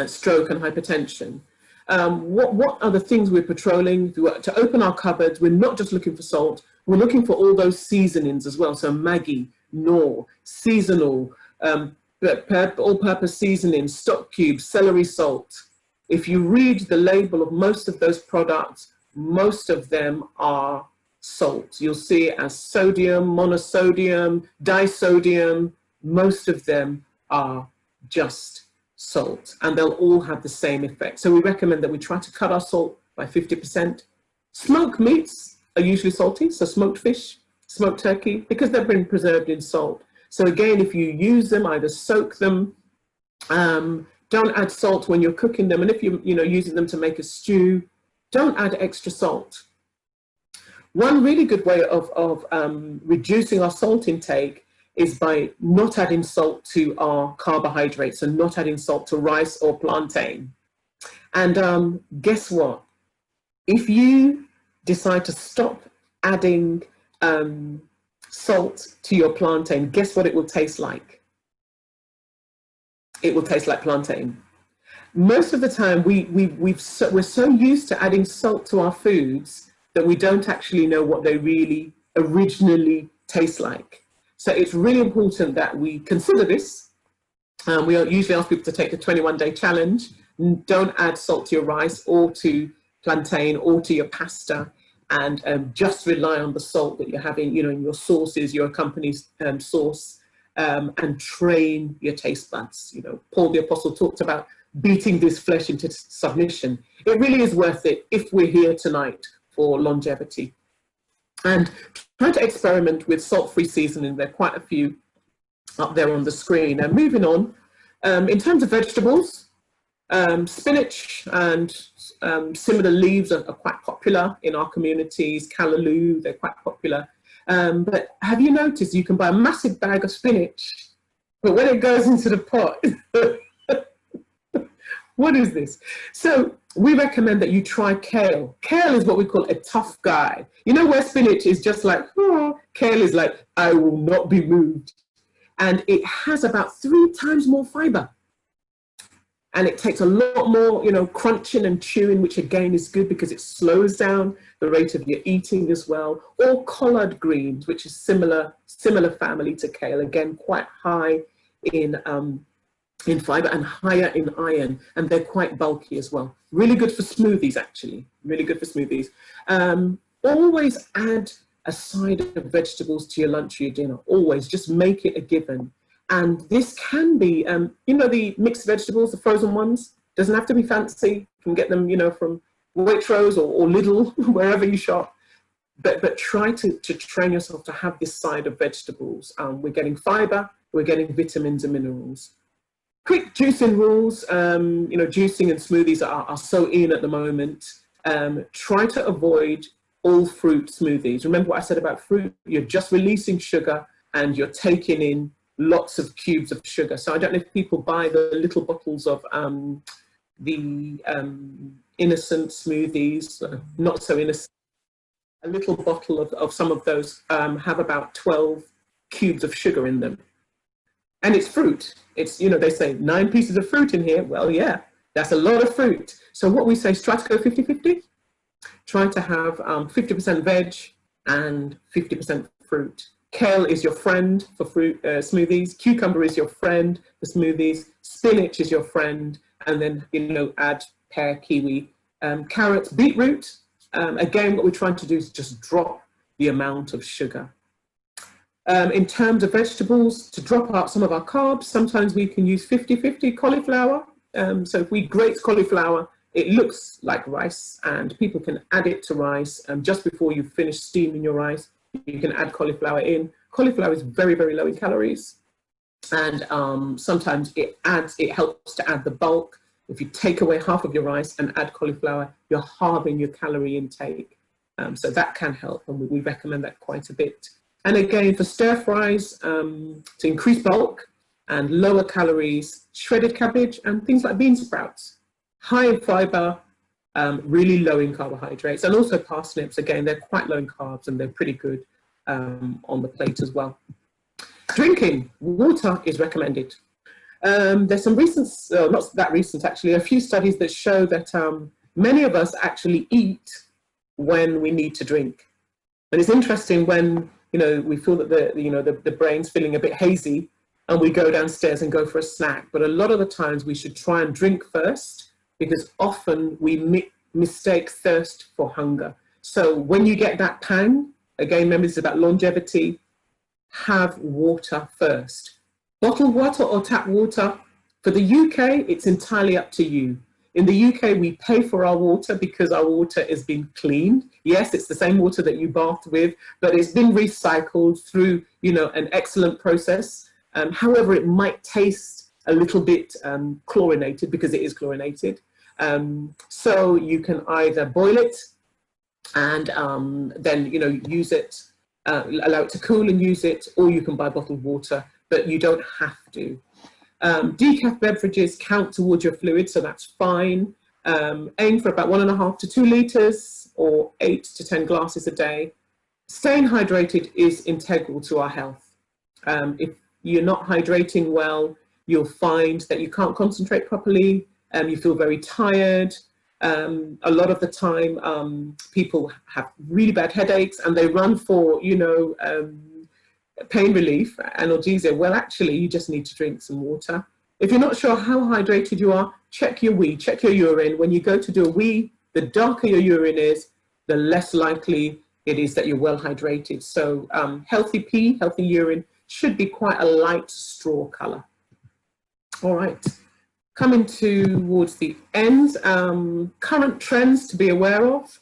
stroke and hypertension. What are the things we're patrolling? To open our cupboards, we're not just looking for salt, we're looking for all those seasonings as well. So Maggi, Knorr, seasonal, all-purpose seasoning, stock cubes, celery salt. If you read the label of most of those products, most of them are salt. You'll see it as sodium, monosodium, disodium. Most of them are just salt, and they'll all have the same effect. So we recommend that we try to cut our salt by 50%. Smoked meats are usually salty, so smoked fish, smoked turkey, because they've been preserved in salt. So again, if you use them, either soak them, don't add salt when you're cooking them. And if you're using them to make a stew, don't add extra salt. One really good way of reducing our salt intake is by not adding salt to our carbohydrates and not adding salt to rice or plantain. And guess what? If you decide to stop adding salt to your plantain, guess what it will taste like? It will taste like plantain. Most of the time, we're so used to adding salt to our foods that we don't actually know what they really originally taste like. So it's really important that we consider this. We usually ask people to take the 21-day challenge. Don't add salt to your rice or to plantain or to your pasta, and just rely on the salt that you're having, in your sauces, your company's sauce, and train your taste buds. Paul the Apostle talked about beating this flesh into submission. It really is worth it if we're here tonight for longevity. And try to experiment with salt-free seasoning. There are quite a few up there on the screen. And moving on, in terms of vegetables, spinach and similar leaves are quite popular in our communities. Callaloo, they're quite popular. But have you noticed you can buy a massive bag of spinach, but when it goes into the pot, what is this? So we recommend that you try kale. Kale is what we call a tough guy. Where spinach is just like, oh, kale is like, I will not be moved. And it has about 3 times more fiber. And it takes a lot more, crunching and chewing, which again is good because it slows down the rate of your eating as well. Or collard greens, which is similar family to kale, again quite high in fiber and higher in iron, and they're quite bulky as well. Really good for smoothies, actually. Really good for smoothies. Always add a side of vegetables to your lunch or your dinner. Always, just make it a given. And this can be, the mixed vegetables, the frozen ones. Doesn't have to be fancy. You can get them, from Waitrose or Lidl, wherever you shop. But try to train yourself to have this side of vegetables. We're getting fiber, we're getting vitamins and minerals. Quick juicing rules. Juicing and smoothies are so in at the moment. Try to avoid all fruit smoothies. Remember what I said about fruit? You're just releasing sugar and you're taking in lots of cubes of sugar. So I don't know if people buy the little bottles of the innocent smoothies, not so innocent. A little bottle of some of those have about 12 cubes of sugar in them. And it's fruit. It's, they say 9 pieces of fruit in here. Well, yeah, that's a lot of fruit. So what we say is try to go 50-50. Try to have 50% veg and 50% fruit. Kale is your friend for fruit smoothies. Cucumber is your friend for smoothies. Spinach is your friend. And then, add pear, kiwi, carrots, beetroot. Again, what we're trying to do is just drop the amount of sugar. In terms of vegetables, to drop out some of our carbs, sometimes we can use 50-50 cauliflower. So if we grate cauliflower, it looks like rice, and people can add it to rice just before you finish steaming your rice. You can add cauliflower in. Cauliflower is very, very low in calories, and sometimes it helps to add the bulk. If you take away half of your rice and add cauliflower, you're halving your calorie intake. So that can help, and we recommend that quite a bit. And again, for stir fries, to increase bulk and lower calories, shredded cabbage and things like bean sprouts, high in fiber, really low in carbohydrates, and also parsnips. Again, they're quite low in carbs and they're pretty good on the plate as well. Drinking water is recommended. There's some recent, not that recent actually, a few studies that show that many of us actually eat when we need to drink. And it's interesting when we feel that the brain's feeling a bit hazy and we go downstairs and go for a snack. But a lot of the times we should try and drink first, because often we mistake thirst for hunger. So when you get that pang, again, remember this is about longevity, have water first. Bottled water or tap water. For the UK, it's entirely up to you. In the UK, we pay for our water because our water has been cleaned. Yes, it's the same water that you bathed with, but it's been recycled through, an excellent process. However, it might taste a little bit chlorinated, because it is chlorinated. So you can either boil it, and then, you know, use it, allow it to cool and use it, or you can buy bottled water, but you don't have to. Decaf beverages count towards your fluid, so that's fine. Aim for about 1.5 to 2 litres or 8 to 10 glasses a day. Staying hydrated is integral to our health. If you're not hydrating well, you'll find that you can't concentrate properly, you feel very tired. A lot of the time, people have really bad headaches and they run for, you know, pain relief, analgesia. Well, actually, you just need to drink some water. If you're not sure how hydrated you are, check your wee, check your urine. When you go to do a wee, the darker your urine is, the less likely it is that you're well hydrated. So healthy pee, healthy urine should be quite a light straw colour. All right, coming towards the end, current trends to be aware of.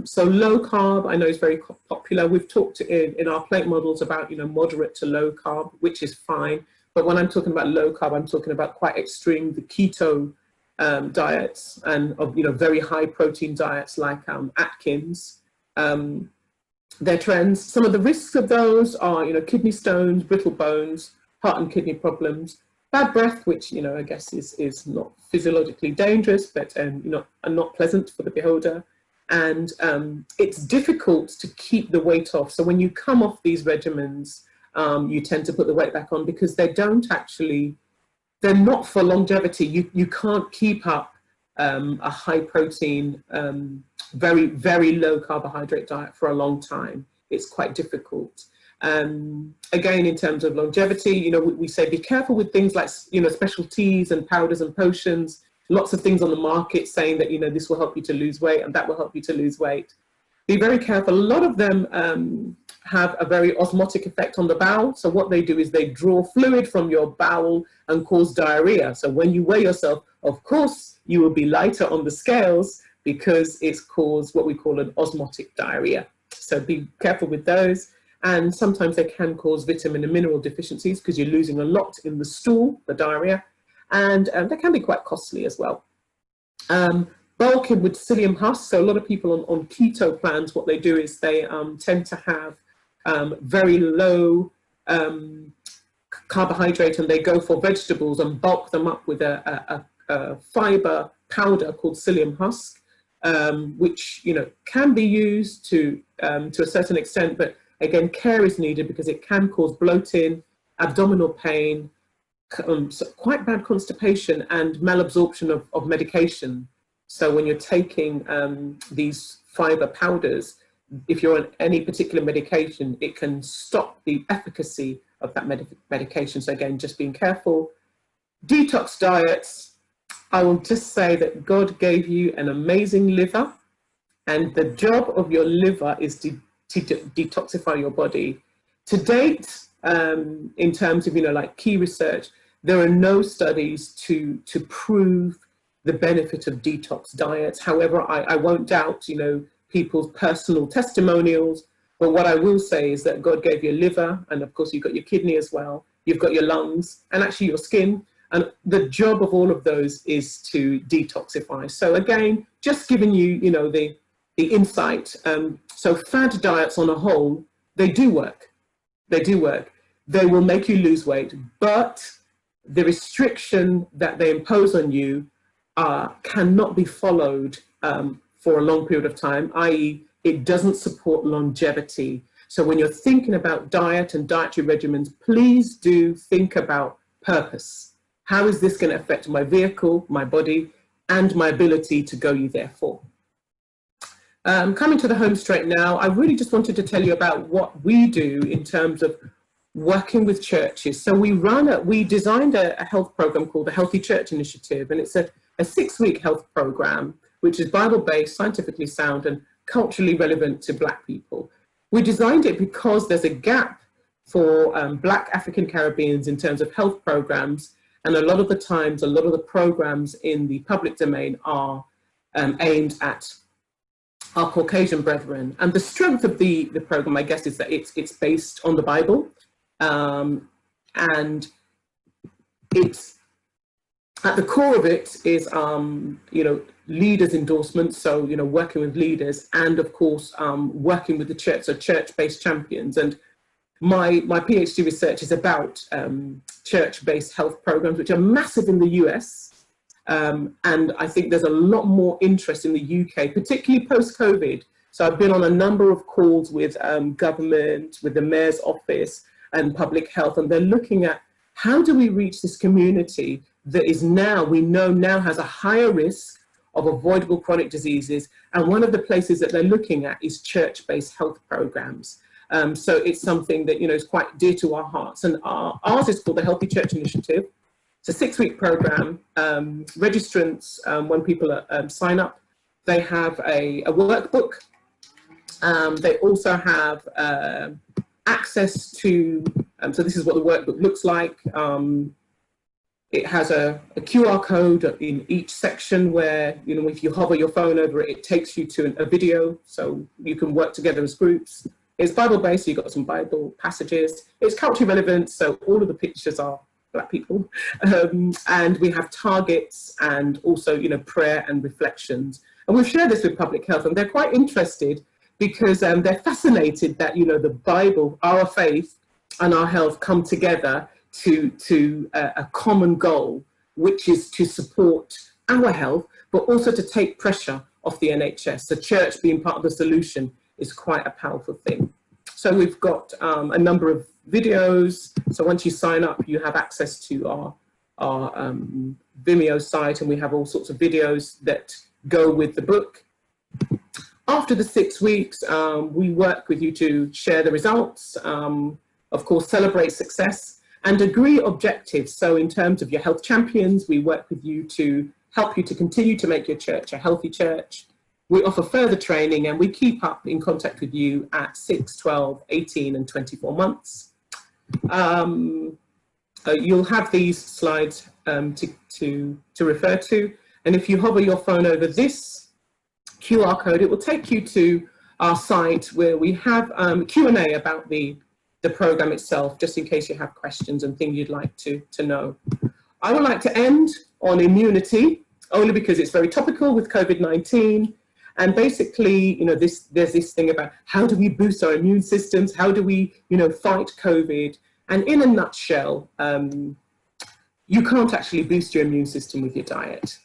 So low carb, I know, is very popular. We've talked in our plate models about, you know, moderate to low carb, which is fine. But when I'm talking about low carb, I'm talking about quite extreme, the keto diets, and of, you know, very high protein diets like Atkins. Their trends. Some of the risks of those are, you know, kidney stones, brittle bones, heart and kidney problems, bad breath, which, you know, I guess is not physiologically dangerous, but you know, are not pleasant for the beholder. And it's difficult to keep the weight off. So when you come off these regimens, you tend to put the weight back on because they don't actually, they're not for longevity. You can't keep up a high protein, very, very low carbohydrate diet for a long time. It's quite difficult. Again, in terms of longevity, you know, we say be careful with things like, you know, special teas and powders and potions. Lots of things on the market saying that, you know, this will help you to lose weight and that will help you to lose weight. Be very careful. A lot of them have a very osmotic effect on the bowel. So what they do is they draw fluid from your bowel and cause diarrhea. So when you weigh yourself, of course, you will be lighter on the scales because it's caused what we call an osmotic diarrhea. So be careful with those. And sometimes they can cause vitamin and mineral deficiencies because you're losing a lot in the stool, the diarrhea. And they can be quite costly as well. Bulking with psyllium husk. So a lot of people on keto plans, what they do is they tend to have very low carbohydrate, and they go for vegetables and bulk them up with a fiber powder called psyllium husk, which, you know, can be used to a certain extent, but again, care is needed because it can cause bloating, abdominal pain, so quite bad constipation and malabsorption of medication. So when you're taking these fiber powders, if you're on any particular medication, it can stop the efficacy of that medication. So again, just being careful. Detox diets. I will just say that God gave you an amazing liver, and the job of your liver is to detoxify your body. To date, in terms of, you know, like key research, there are no studies to prove the benefit of detox diets. However, I won't doubt, you know, people's personal testimonials, but what I will say is that God gave you a liver, and of course you've got your kidney as well, you've got your lungs, and actually your skin, and the job of all of those is to detoxify. So again, just giving you, you know, the insight. So fad diets on a whole, they do work. They do work. They will make you lose weight, but the restriction that they impose on you cannot be followed for a long period of time, i.e. it doesn't support longevity. So when you're thinking about diet and dietary regimens, please do think about purpose. How is this going to affect my vehicle, my body, and my ability to go you therefore? Coming to the home straight now, I really just wanted to tell you about what we do in terms of working with churches. So we designed a health program called the Healthy Church Initiative, and it's a 6-week health program, which is Bible-based, scientifically sound, and culturally relevant to Black people. We designed it because there's a gap for Black African Caribbeans in terms of health programs, and a lot of the times, a lot of the programs in the public domain are aimed at our Caucasian brethren. And the strength of the program, I guess, is that it's based on the Bible, and it's at the core of it is, you know, leaders endorsements, so working with leaders, and of course working with the church, so church-based champions. And my PhD research is about church-based health programs, which are massive in the US, and I think there's a lot more interest in the UK, particularly post-COVID. So I've been on a number of calls with government, with the mayor's office and public health, and they're looking at how do we reach this community that is we know now has a higher risk of avoidable chronic diseases. And one of the places that they're looking at is church-based health programs. So it's something that is quite dear to our hearts. And ours is called the Healthy Church Initiative. It's a 6-week program. Registrants, when people sign up, they have a workbook. They also have access to, so this is what the workbook looks like. It has a QR code in each section where, if you hover your phone over it, it takes you to a video, so you can work together as groups. It's Bible-based, so you've got some Bible passages. It's culturally relevant, so all of the pictures are Black people. And we have targets and also, prayer and reflections. And we've shared this with public health, and they're quite interested because they're fascinated that, the Bible, our faith and our health come together to a common goal, which is to support our health, but also to take pressure off the NHS. The church being part of the solution is quite a powerful thing. So we've got a number of videos. So once you sign up, you have access to our Vimeo site, and we have all sorts of videos that go with the book. After the 6 weeks, we work with you to share the results, of course, celebrate success, and agree objectives. So in terms of your health champions, we work with you to help you to continue to make your church a healthy church. We offer further training, and we keep up in contact with you at 6, 12, 18, and 24 months. You'll have these slides to refer to. And if you hover your phone over this QR code, it will take you to our site where we have Q&A about the program itself, just in case you have questions and things you'd like to know. I would like to end on immunity, only because it's very topical with COVID-19. And basically, there's this thing about how do we boost our immune systems? How do we, fight COVID? And in a nutshell, you can't actually boost your immune system with your diet.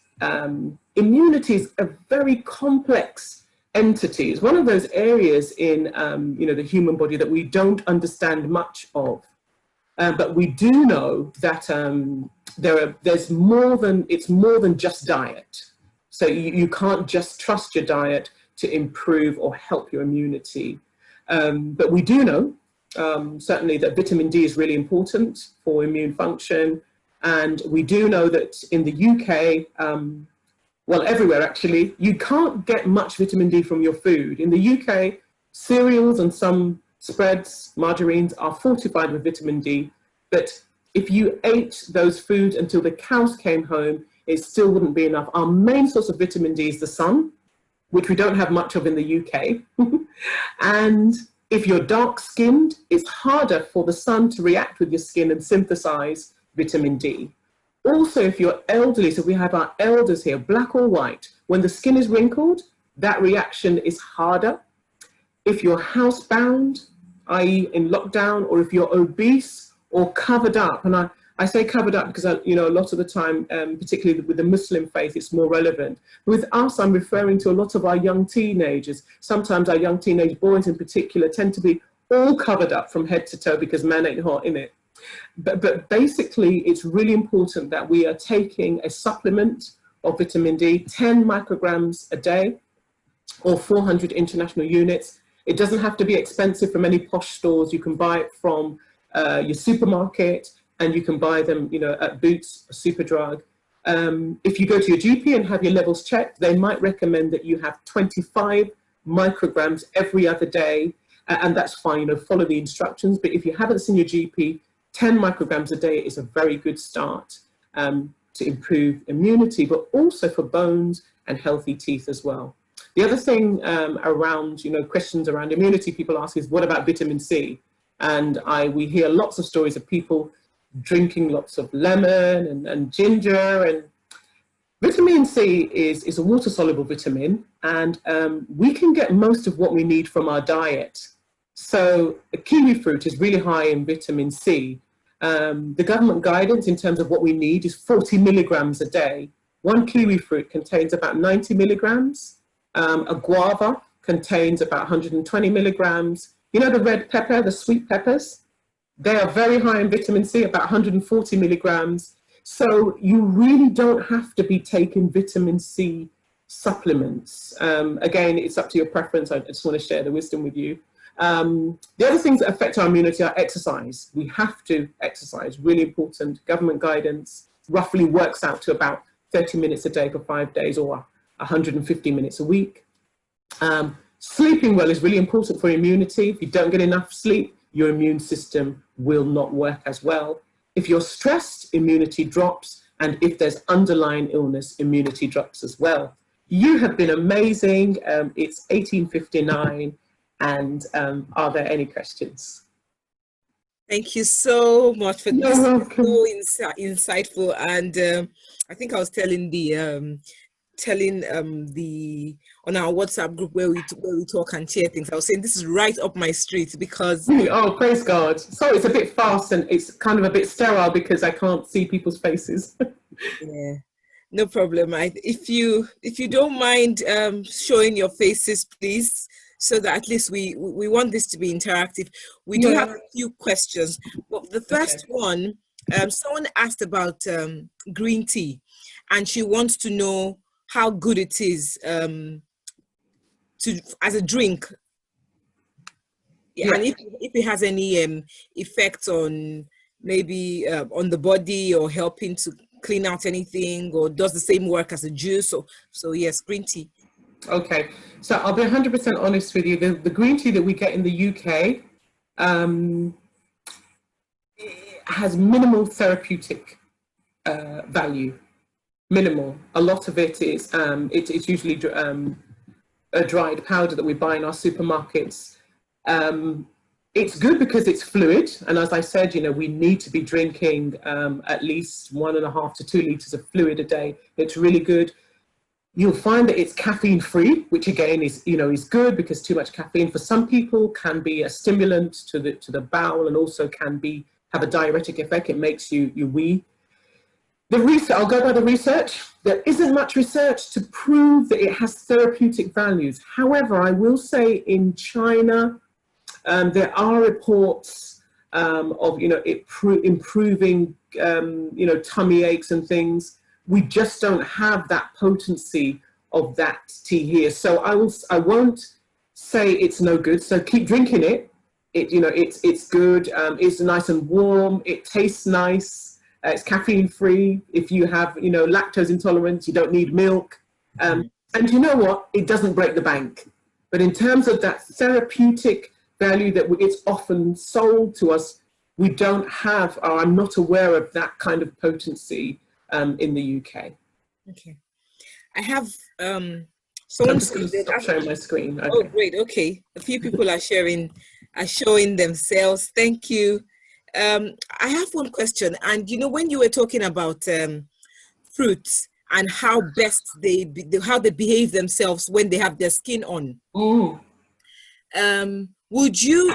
Immunity is a very complex entity. It's one of those areas in, the human body that we don't understand much of. But we do know that it's more than just diet. So you can't just trust your diet to improve or help your immunity. But we do know, certainly, that vitamin D is really important for immune function. And we do know that in the UK, well, everywhere actually, you can't get much vitamin D from your food. In the UK, cereals and some spreads, margarines, are fortified with vitamin D. But if you ate those foods until the cows came home, it still wouldn't be enough. Our main source of vitamin D is the sun, which we don't have much of in the UK. And if you're dark-skinned, it's harder for the sun to react with your skin and synthesize vitamin D. Also, if you're elderly, so we have our elders here, black or white, when the skin is wrinkled, that reaction is harder. If you're housebound, i.e. in lockdown, or if you're obese or covered up, and I say covered up because, a lot of the time, particularly with the Muslim faith, it's more relevant. With us, I'm referring to a lot of our young teenagers. Sometimes our young teenage boys in particular tend to be all covered up from head to toe because man ain't hot, innit? But basically, it's really important that we are taking a supplement of vitamin D, 10 micrograms a day, or 400 international units. It doesn't have to be expensive from any posh stores. You can buy it from your supermarket, and you can buy them, at Boots, Superdrug. If you go to your GP and have your levels checked, they might recommend that you have 25 micrograms every other day, and that's fine, follow the instructions. But if you haven't seen your GP, 10 micrograms a day is a very good start to improve immunity, but also for bones and healthy teeth as well. The other thing around, questions around immunity people ask is, what about vitamin C? And we hear lots of stories of people drinking lots of lemon and ginger, and Vitamin C is a water-soluble vitamin, and we can get most of what we need from our diet. So the kiwi fruit is really high in vitamin C. The government guidance in terms of what we need is 40 milligrams a day. One kiwi fruit contains about 90 milligrams. A guava contains about 120 milligrams. You know the red pepper, the sweet peppers? They are very high in vitamin C, about 140 milligrams. So you really don't have to be taking vitamin C supplements. Again, it's up to your preference. I just want to share the wisdom with you. The other things that affect our immunity are exercise. We have to exercise, really important. Government guidance roughly works out to about 30 minutes a day for 5 days, or 150 minutes a week. Sleeping well is really important for immunity. If you don't get enough sleep, your immune system will not work as well. If you're stressed, immunity drops. And if there's underlying illness, immunity drops as well. You have been amazing. It's 18:59. And are there any questions? Thank you so much for this. You're welcome. So insightful. And I think I was telling the on our WhatsApp group where we talk and share things. I was saying this is right up my street because oh, praise God. Sorry, it's a bit fast and it's kind of a bit sterile because I can't see people's faces. Yeah, no problem. If you don't mind showing your faces, please, so that at least we want this to be interactive. We do have a few questions. Well, the first one, someone asked about green tea, and she wants to know how good it is as a drink. Yeah. And if it has any effect on maybe on the body or helping to clean out anything, or does the same work as a juice. So yes, green tea. Okay, so I'll be 100% honest with you. The green tea that we get in the UK has minimal therapeutic value. Minimal. A lot of it is it's usually a dried powder that we buy in our supermarkets. It's good because it's fluid, and as I said, we need to be drinking at least 1.5 to 2 liters of fluid a day. It's really good. You'll find that it's caffeine free, which again is is good, because too much caffeine for some people can be a stimulant to the bowel, and also can have a diuretic effect. It makes you wee. The research, I'll go by the research. There isn't much research to prove that it has therapeutic values. However, I will say in China, there are reports of it improving tummy aches and things. We just don't have that potency of that tea here. So I won't say it's no good. So keep drinking it. It's good. It's nice and warm. It tastes nice. It's caffeine free. If you have lactose intolerance, you don't need milk. And you know what? It doesn't break the bank. But in terms of that therapeutic value that it's often sold to us, we don't have, or I'm not aware of that kind of potency in the UK. Okay, I have someone. I'm just going to stop sharing my screen. Okay. Oh, great. Okay, a few people are showing themselves. Thank you. I have one question, and when you were talking about fruits and how best how they behave themselves when they have their skin on. Would you?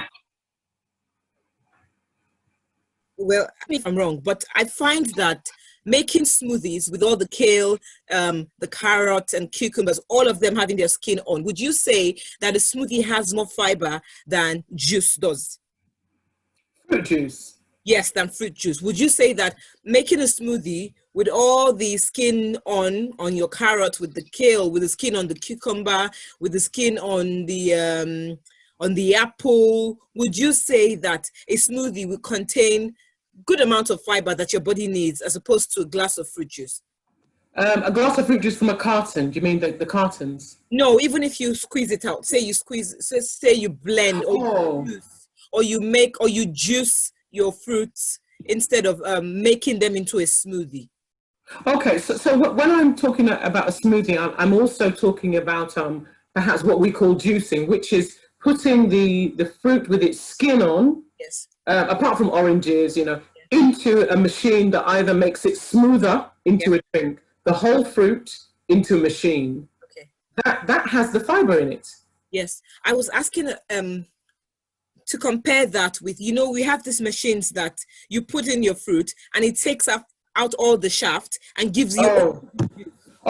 Well, if I'm wrong, but I find that making smoothies with all the kale, the carrot and cucumbers, all of them having their skin on, would you say that a smoothie has more fiber than juice does? Fruit juice. Yes, than fruit juice. Would you say that making a smoothie with all the skin on your carrot, with the kale, with the skin on the cucumber, with the skin on the apple, would you say that a smoothie will contain good amount of fiber that your body needs, as opposed to a glass of fruit juice? A glass of fruit juice from a carton. Do you mean the cartons? No, even if you squeeze it out. Say you blend or you juice your fruits instead of making them into a smoothie. Okay, so when I'm talking about a smoothie, I'm also talking about perhaps what we call juicing, which is putting the fruit with its skin on. Yes. Apart from oranges, into a machine that either makes it smoother into a drink, the whole fruit into a machine, Okay. that has the fiber in it. Yes, I was asking to compare that with, you know, we have these machines that you put in your fruit and it takes out all the shaft and gives you. Oh,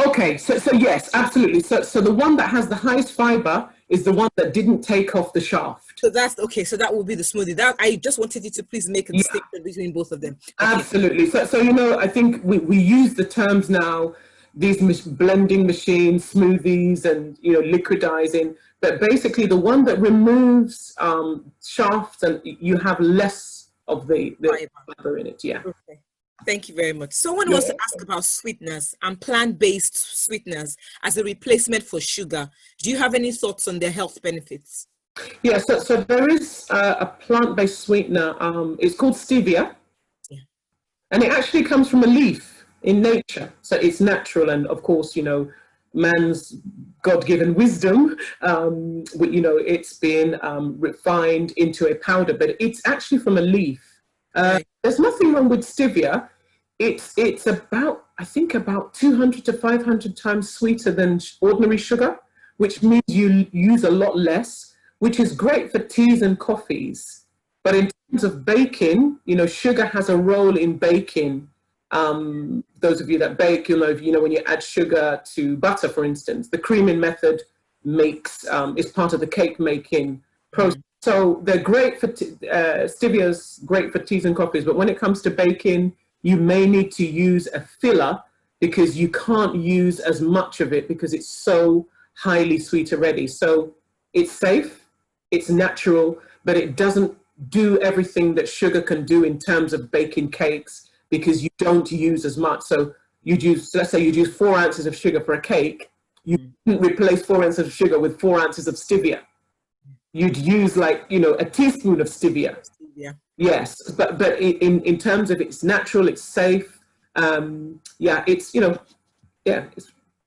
okay. So yes, absolutely. So the one that has the highest fiber is the one that didn't take off the shaft. So that's okay. So that will be the smoothie. That I just wanted you to please make a Yeah, distinction between both of them. Okay. absolutely. So you know, I think we use the terms now, these blending machines, smoothies, and you know, liquidizing. But basically, the one that removes shafts and you have less of the fiber in it. Yeah. Okay. Thank you very much. Someone You're wants to ask about sweeteners and plant-based sweeteners as a replacement for sugar. Do you have any thoughts on their health benefits? Yeah, so there is a plant-based sweetener. It's called stevia, Yeah. and it actually comes from a leaf in nature. So it's natural, and of course, you know, man's God-given wisdom. You know, it's been refined into a powder, but it's actually from a leaf. Right. There's nothing wrong with stevia. It's about, I think, about 200 to 500 times sweeter than ordinary sugar, which means you use a lot less, which is great for teas and coffees. But in terms of baking, you know, sugar has a role in baking. Those of you that bake, you'll know, you know, when you add sugar to butter, for instance, the creaming method is part of the cake making process. So they're great for, stevia's great for teas and coffees, but when it comes to baking, you may need to use a filler because you can't use as much of it because it's so highly sweet already. So it's safe, it's natural, but it doesn't do everything that sugar can do in terms of baking cakes because you don't use as much. So you'd use, let's say you'd use 4 ounces of sugar for a cake, you couldn't replace 4 ounces of sugar with 4 ounces of stevia. You'd use, like, you know, a teaspoon of stevia. Yeah. Yes, but in terms of it's natural, it's safe. Yeah, it's, you know, yeah,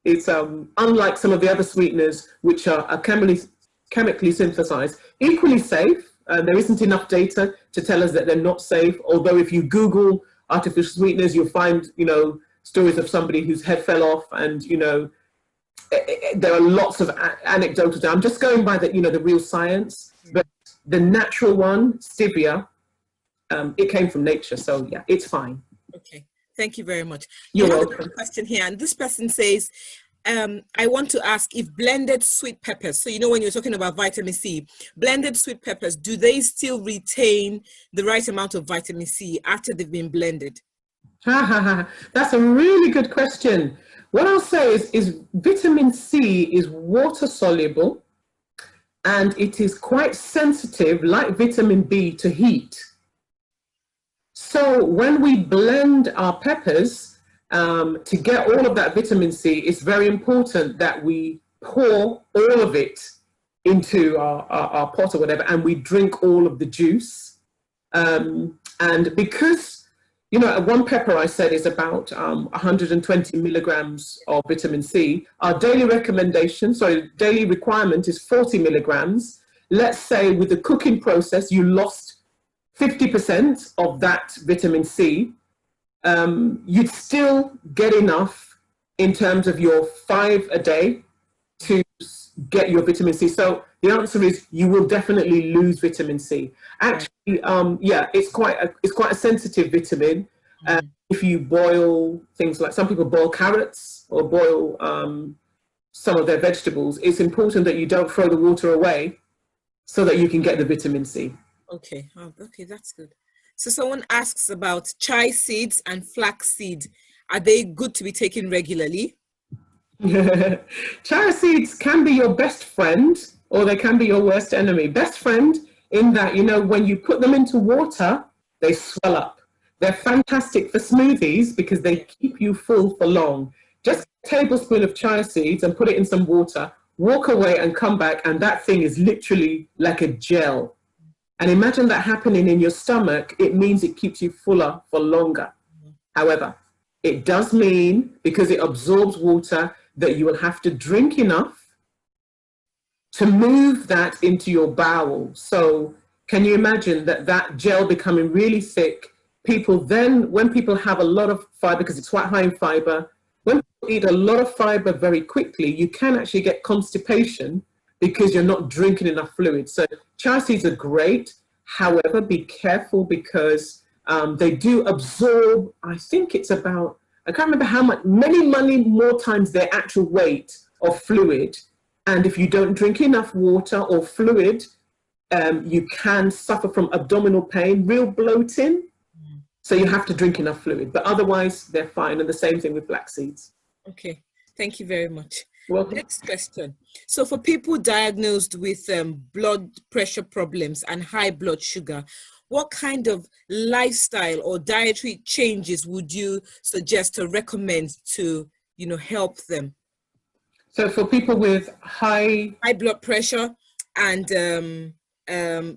it's unlike some of the other sweeteners which are chemically synthesized, equally safe. There isn't enough data to tell us that they're not safe. Although if you Google artificial sweeteners, you'll find, you know, stories of somebody whose head fell off, and you know, there are lots of anecdotes. I'm just going by the, you know, the real science, but the natural one, stevia, it came from nature, so yeah, it's fine. Okay, thank you very much. You're We have welcome. a question here, and this person says, I want to ask if blended sweet peppers, so you know when you're talking about vitamin C, blended sweet peppers, do they still retain the right amount of vitamin C after they've been blended? That's a really good question. What I'll say is vitamin C is water soluble and it is quite sensitive, like vitamin B, to heat. So when we blend our peppers to get all of that vitamin C, it's very important that we pour all of it into our pot or whatever, and we drink all of the juice. And because, you know, one pepper I said is about 120 milligrams of vitamin C. Our daily recommendation, sorry, daily requirement is 40 milligrams. Let's say with the cooking process, you lost 50% of that vitamin C. You'd still get enough in terms of your 5 a day to get your vitamin C. So the answer is you will definitely lose vitamin C. Actually, yeah, it's quite a sensitive vitamin. If you boil things, like some people boil carrots or boil some of their vegetables, it's important that you don't throw the water away so that you can get the vitamin C. Okay, okay, that's good. So someone asks about chia seeds and flax seeds. Are they good to be taken regularly? Chia seeds can be your best friend or they can be your worst enemy. Best friend in that, you know, when you put them into water, they swell up. They're fantastic for smoothies because they keep you full for long. Just a tablespoon of chia seeds and put it in some water, walk away and come back, and that thing is literally like a gel. And imagine that happening in your stomach. It means it keeps you fuller for longer. However, it does mean, because it absorbs water, that you will have to drink enough to move that into your bowel. So can you imagine that gel becoming really thick? People then, when people have a lot of fiber, because it's quite high in fiber, when you eat a lot of fiber very quickly, you can actually get constipation because you're not drinking enough fluid. So chia seeds are great. However, be careful because they do absorb, I think it's about, I can't remember how much, many more times their actual weight of fluid. And if you don't drink enough water or fluid, you can suffer from abdominal pain, real bloating. So you have to drink enough fluid, but otherwise they're fine. And the same thing with black seeds. Okay, thank you very much. Welcome. Next question. So for people diagnosed with blood pressure problems and high blood sugar, what kind of lifestyle or dietary changes would you suggest or recommend to, help them? So for people with high blood pressure and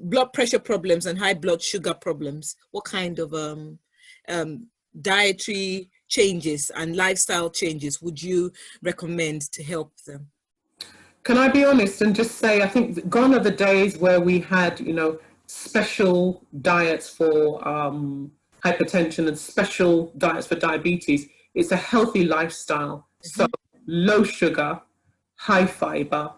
blood pressure problems and high blood sugar problems, what kind of dietary changes and lifestyle changes would you recommend to help them? Can I be honest and just say, I think gone are the days where we had, special diets for hypertension and special diets for diabetes. It's a healthy lifestyle. So low sugar, high fiber,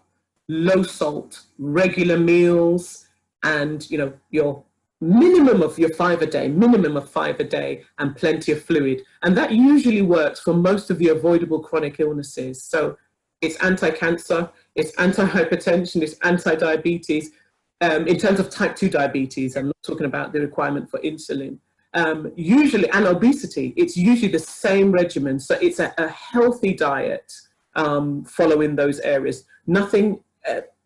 low salt, regular meals, and, your minimum of 5 a day, and plenty of fluid. And that usually works for most of the avoidable chronic illnesses. So it's anti-cancer, it's anti-hypertension, it's anti-diabetes. In terms of type 2 diabetes, I'm not talking about the requirement for insulin. Usually, and obesity, it's usually the same regimen. So it's a healthy diet following those areas. Nothing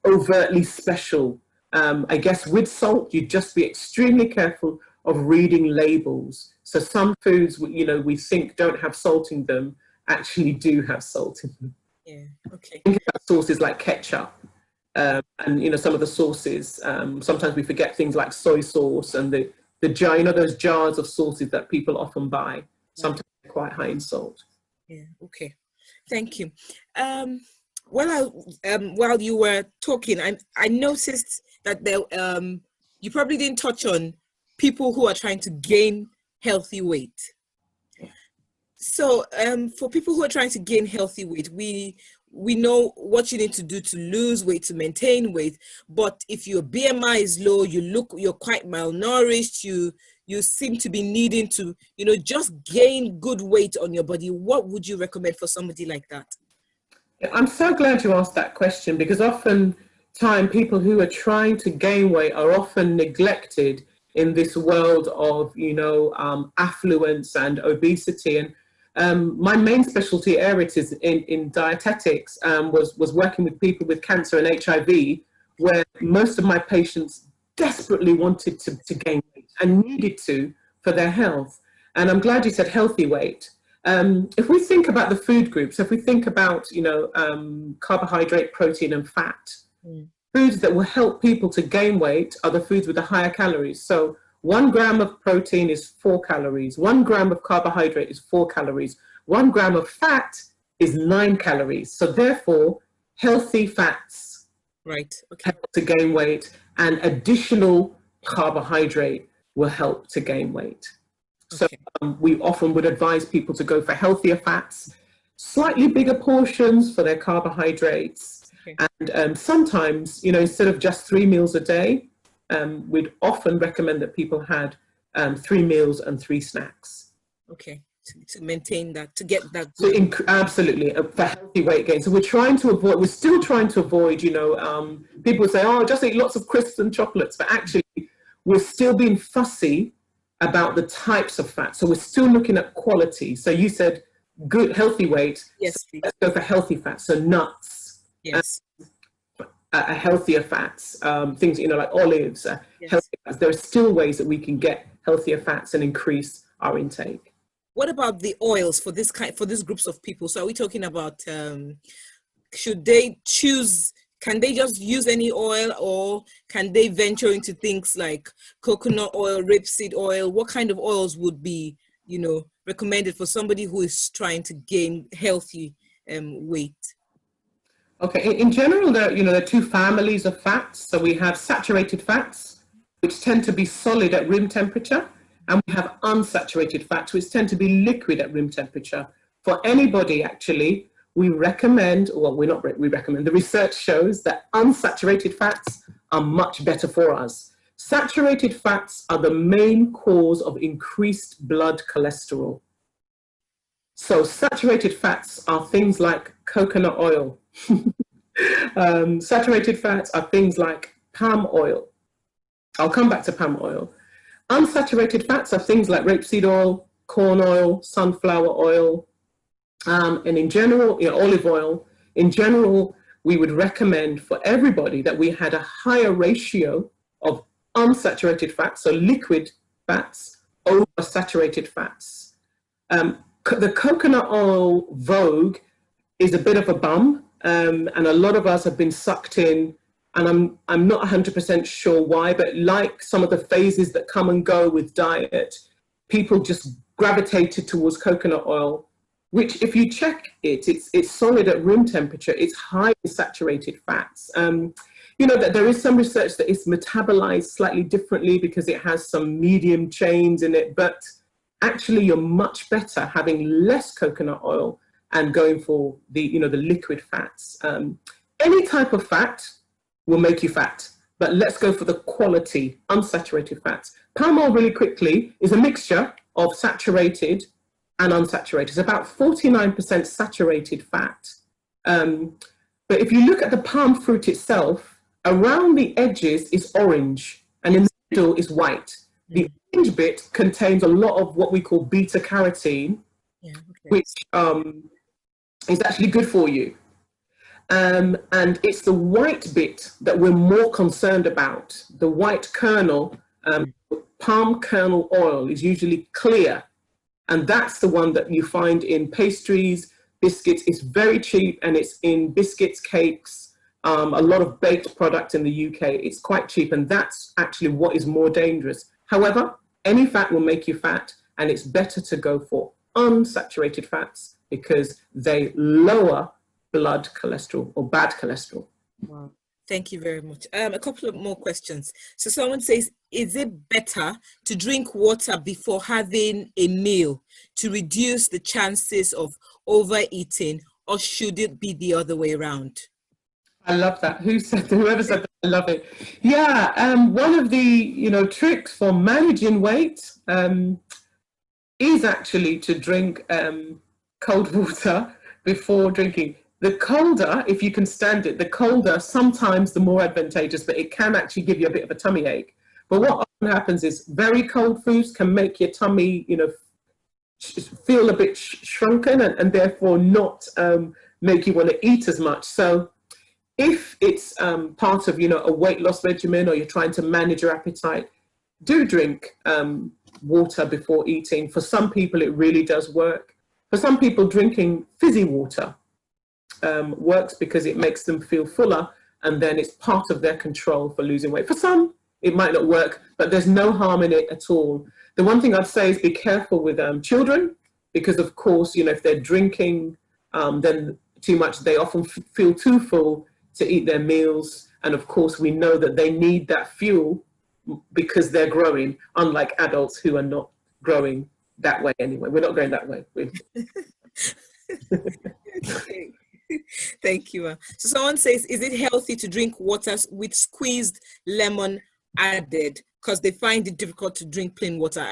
overtly special. I guess with salt, you'd just be extremely careful of reading labels. So some foods, we think don't have salt in them, actually do have salt in them. Yeah, okay. Think about sauces like ketchup and, some of the sauces. Sometimes we forget things like soy sauce and the jar, those jars of sauces that people often buy. Sometimes they're quite high in salt. Yeah, okay. Thank you. While you were talking, I noticed that there, you probably didn't touch on people who are trying to gain healthy weight. So for people who are trying to gain healthy weight, we know what you need to do to lose weight, to maintain weight. But if your BMI is low, you're quite malnourished, you seem to be needing to, just gain good weight on your body, what would you recommend for somebody like that? I'm so glad you asked that question, because oftentimes people who are trying to gain weight are often neglected in this world of, affluence and obesity. And my main specialty area is in dietetics, was working with people with cancer and HIV, where most of my patients desperately wanted to gain weight and needed to for their health. And I'm glad you said healthy weight. If we think about the food groups, if we think about, carbohydrate, protein, and fat, foods that will help people to gain weight are the foods with the higher calories. So 1 gram of protein is 4 calories. 1 gram of carbohydrate is 4 calories. 1 gram of fat is 9 calories. So therefore, healthy fats help to gain weight, and additional carbohydrate will help to gain weight. So we often would advise people to go for healthier fats, slightly bigger portions for their carbohydrates. And sometimes, instead of just 3 meals a day, we'd often recommend that people had 3 meals and 3 snacks. Okay, to maintain that, to get that. So absolutely, for healthy weight gain. So we're still trying to avoid, people say, oh, just eat lots of crisps and chocolates, but actually we're still being fussy about the types of fat. So we're still looking at quality. So you said good, healthy weight. Yes, please. Let's go for healthy fats. So nuts. Yes. Healthier fats, things, like olives, healthy fats. There are still ways that we can get healthier fats and increase our intake. What about the oils for these groups of people? So are we talking about, should they choose, can they just use any oil, or can they venture into things like coconut oil, rapeseed oil? What kind of oils would be, recommended for somebody who is trying to gain healthy weight? Okay, in general, there are 2 families of fats. So we have saturated fats, which tend to be solid at room temperature, and we have unsaturated fats, which tend to be liquid at room temperature. For anybody, actually, we recommend, well, we recommend, the research shows that unsaturated fats are much better for us. Saturated fats are the main cause of increased blood cholesterol. So saturated fats are things like coconut oil. Saturated fats are things like palm oil. I'll come back to palm oil. Unsaturated fats are things like rapeseed oil, corn oil, sunflower oil, and in general, olive oil. In general, we would recommend for everybody that we had a higher ratio of unsaturated fats, so liquid fats, over saturated fats. The coconut oil vogue is a bit of a bum, and a lot of us have been sucked in, and I'm not 100% sure why, but like some of the phases that come and go with diet, people just gravitated towards coconut oil, which if you check it's solid at room temperature. It's high in saturated fats. You know that there is some research that it's metabolized slightly differently because it has some medium chains in it, but actually you're much better having less coconut oil and going for the liquid fats. Any type of fat will make you fat, but let's go for the quality unsaturated fats. Palm oil, really quickly, is a mixture of saturated and unsaturated. It's about 49% saturated fat. But if you look at the palm fruit itself, around the edges is orange and in the middle is white. The orange bit contains a lot of what we call beta carotene, which is actually good for you. And it's the white bit that we're more concerned about. The white kernel, palm kernel oil is usually clear. And that's the one that you find in pastries, biscuits. It's very cheap and it's in biscuits, cakes, a lot of baked product in the UK. It's quite cheap and that's actually what is more dangerous. However, any fat will make you fat and it's better to go for unsaturated fats because they lower blood cholesterol or bad cholesterol. Wow. Thank you very much. A couple of more questions. So someone says, is it better to drink water before having a meal to reduce the chances of overeating, or should it be the other way around? I love that. Whoever said that, I love it. Yeah, one of the tricks for managing weight is actually to drink cold water before drinking. The colder, if you can stand it, the colder, sometimes the more advantageous, but it can actually give you a bit of a tummy ache. But what often happens is very cold foods can make your tummy, feel a bit shrunken and therefore not make you want to eat as much. So if it's part of, a weight loss regimen or you're trying to manage your appetite, do drink water before eating. For some people, it really does work. For some people, drinking fizzy water works because it makes them feel fuller and then it's part of their control for losing weight. For some, it might not work, but there's no harm in it at all. The one thing I'd say is be careful with children because, of course, if they're drinking then too much, they often feel too full to eat their meals. And of course, we know that they need that fuel because they're growing, unlike adults who are not growing that way anyway. We're not going that way. Okay. Thank you. So someone says, is it healthy to drink water with squeezed lemon added? Because they find it difficult to drink plain water.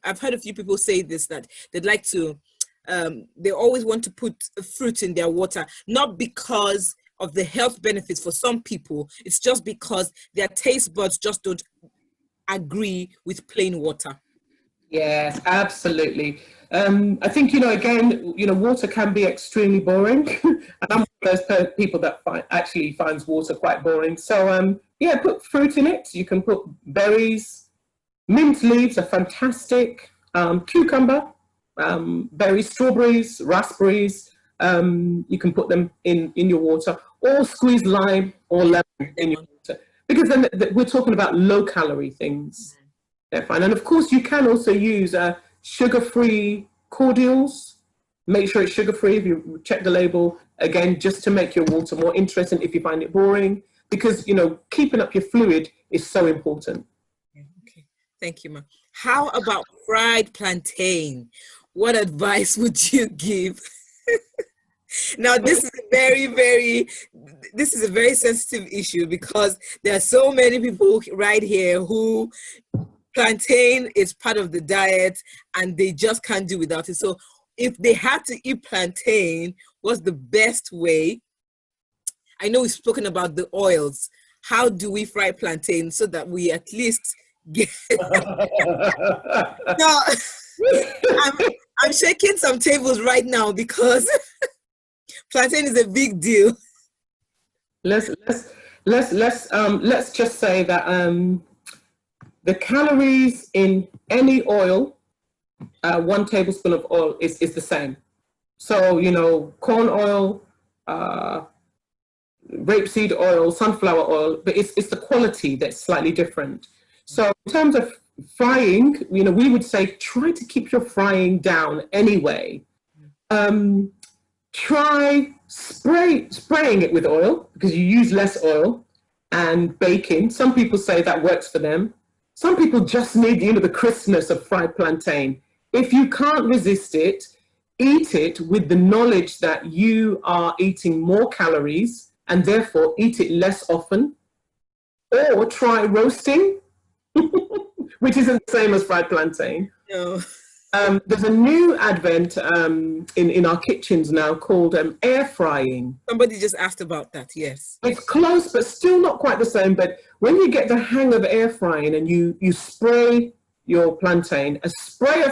I've heard a few people say this, that they'd like to, they always want to put a fruit in their water, not because of the health benefits for some people. It's just because their taste buds just don't agree with plain water. Yes, absolutely. I think, again, water can be extremely boring. And I'm one of those people that actually finds water quite boring. So, yeah, put fruit in it. You can put berries. Mint leaves are fantastic. Cucumber, berries, strawberries, raspberries. You can put them in your water, or squeeze lime or lemon in your water. Because then we're talking about low-calorie things. They're fine. And of course, you can also use sugar-free cordials. Make sure it's sugar-free if you check the label. Again, just to make your water more interesting if you find it boring. Because, keeping up your fluid is so important. Okay, thank you, Ma. How about fried plantain? what advice would you give? Now, this is a very sensitive issue because there are so many people right here who plantain is part of the diet and they just can't do without it. So if they had to eat plantain, what's the best way? I know we've spoken about the oils. How do we fry plantain so that we at least get... No, I'm shaking some tables right now because plantain is a big deal. Let's just say that the calories in any oil, 1 tablespoon of oil is the same. So, you know, corn oil, rapeseed oil, sunflower oil, but it's the quality that's slightly different. So in terms of frying, you know, we would say try to keep your frying down anyway. Try spraying it with oil because you use less oil, and baking. Some people say that works for them. Some people just need, you know, the crispness of fried plantain. If you can't resist it, eat it with the knowledge that you are eating more calories and therefore eat it less often. Or try roasting, which isn't the same as fried plantain. No. There's a new advent in our kitchens now called air frying. Somebody just asked about that, yes. It's close, but still not quite the same. But when you get the hang of air frying and you spray your plantain, a spray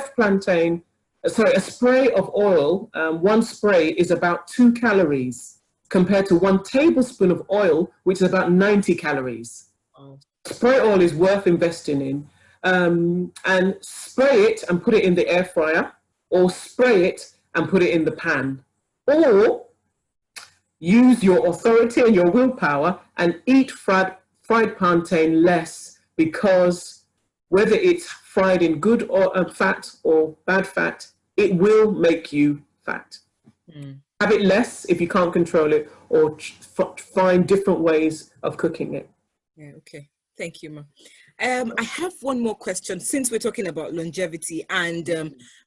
of oil, 1 spray is about 2 calories compared to 1 tablespoon of oil, which is about 90 calories. Oh. Spray oil is worth investing in. And spray it and put it in the air fryer, or spray it and put it in the pan, or use your authority and your willpower and eat fried plantain less, because whether it's fried in good or fat or bad fat, it will make you fat. Have it less if you can't control it, or find different ways of cooking it. Yeah, okay. Thank you, Ma. I have one more question. Since we're talking about longevity and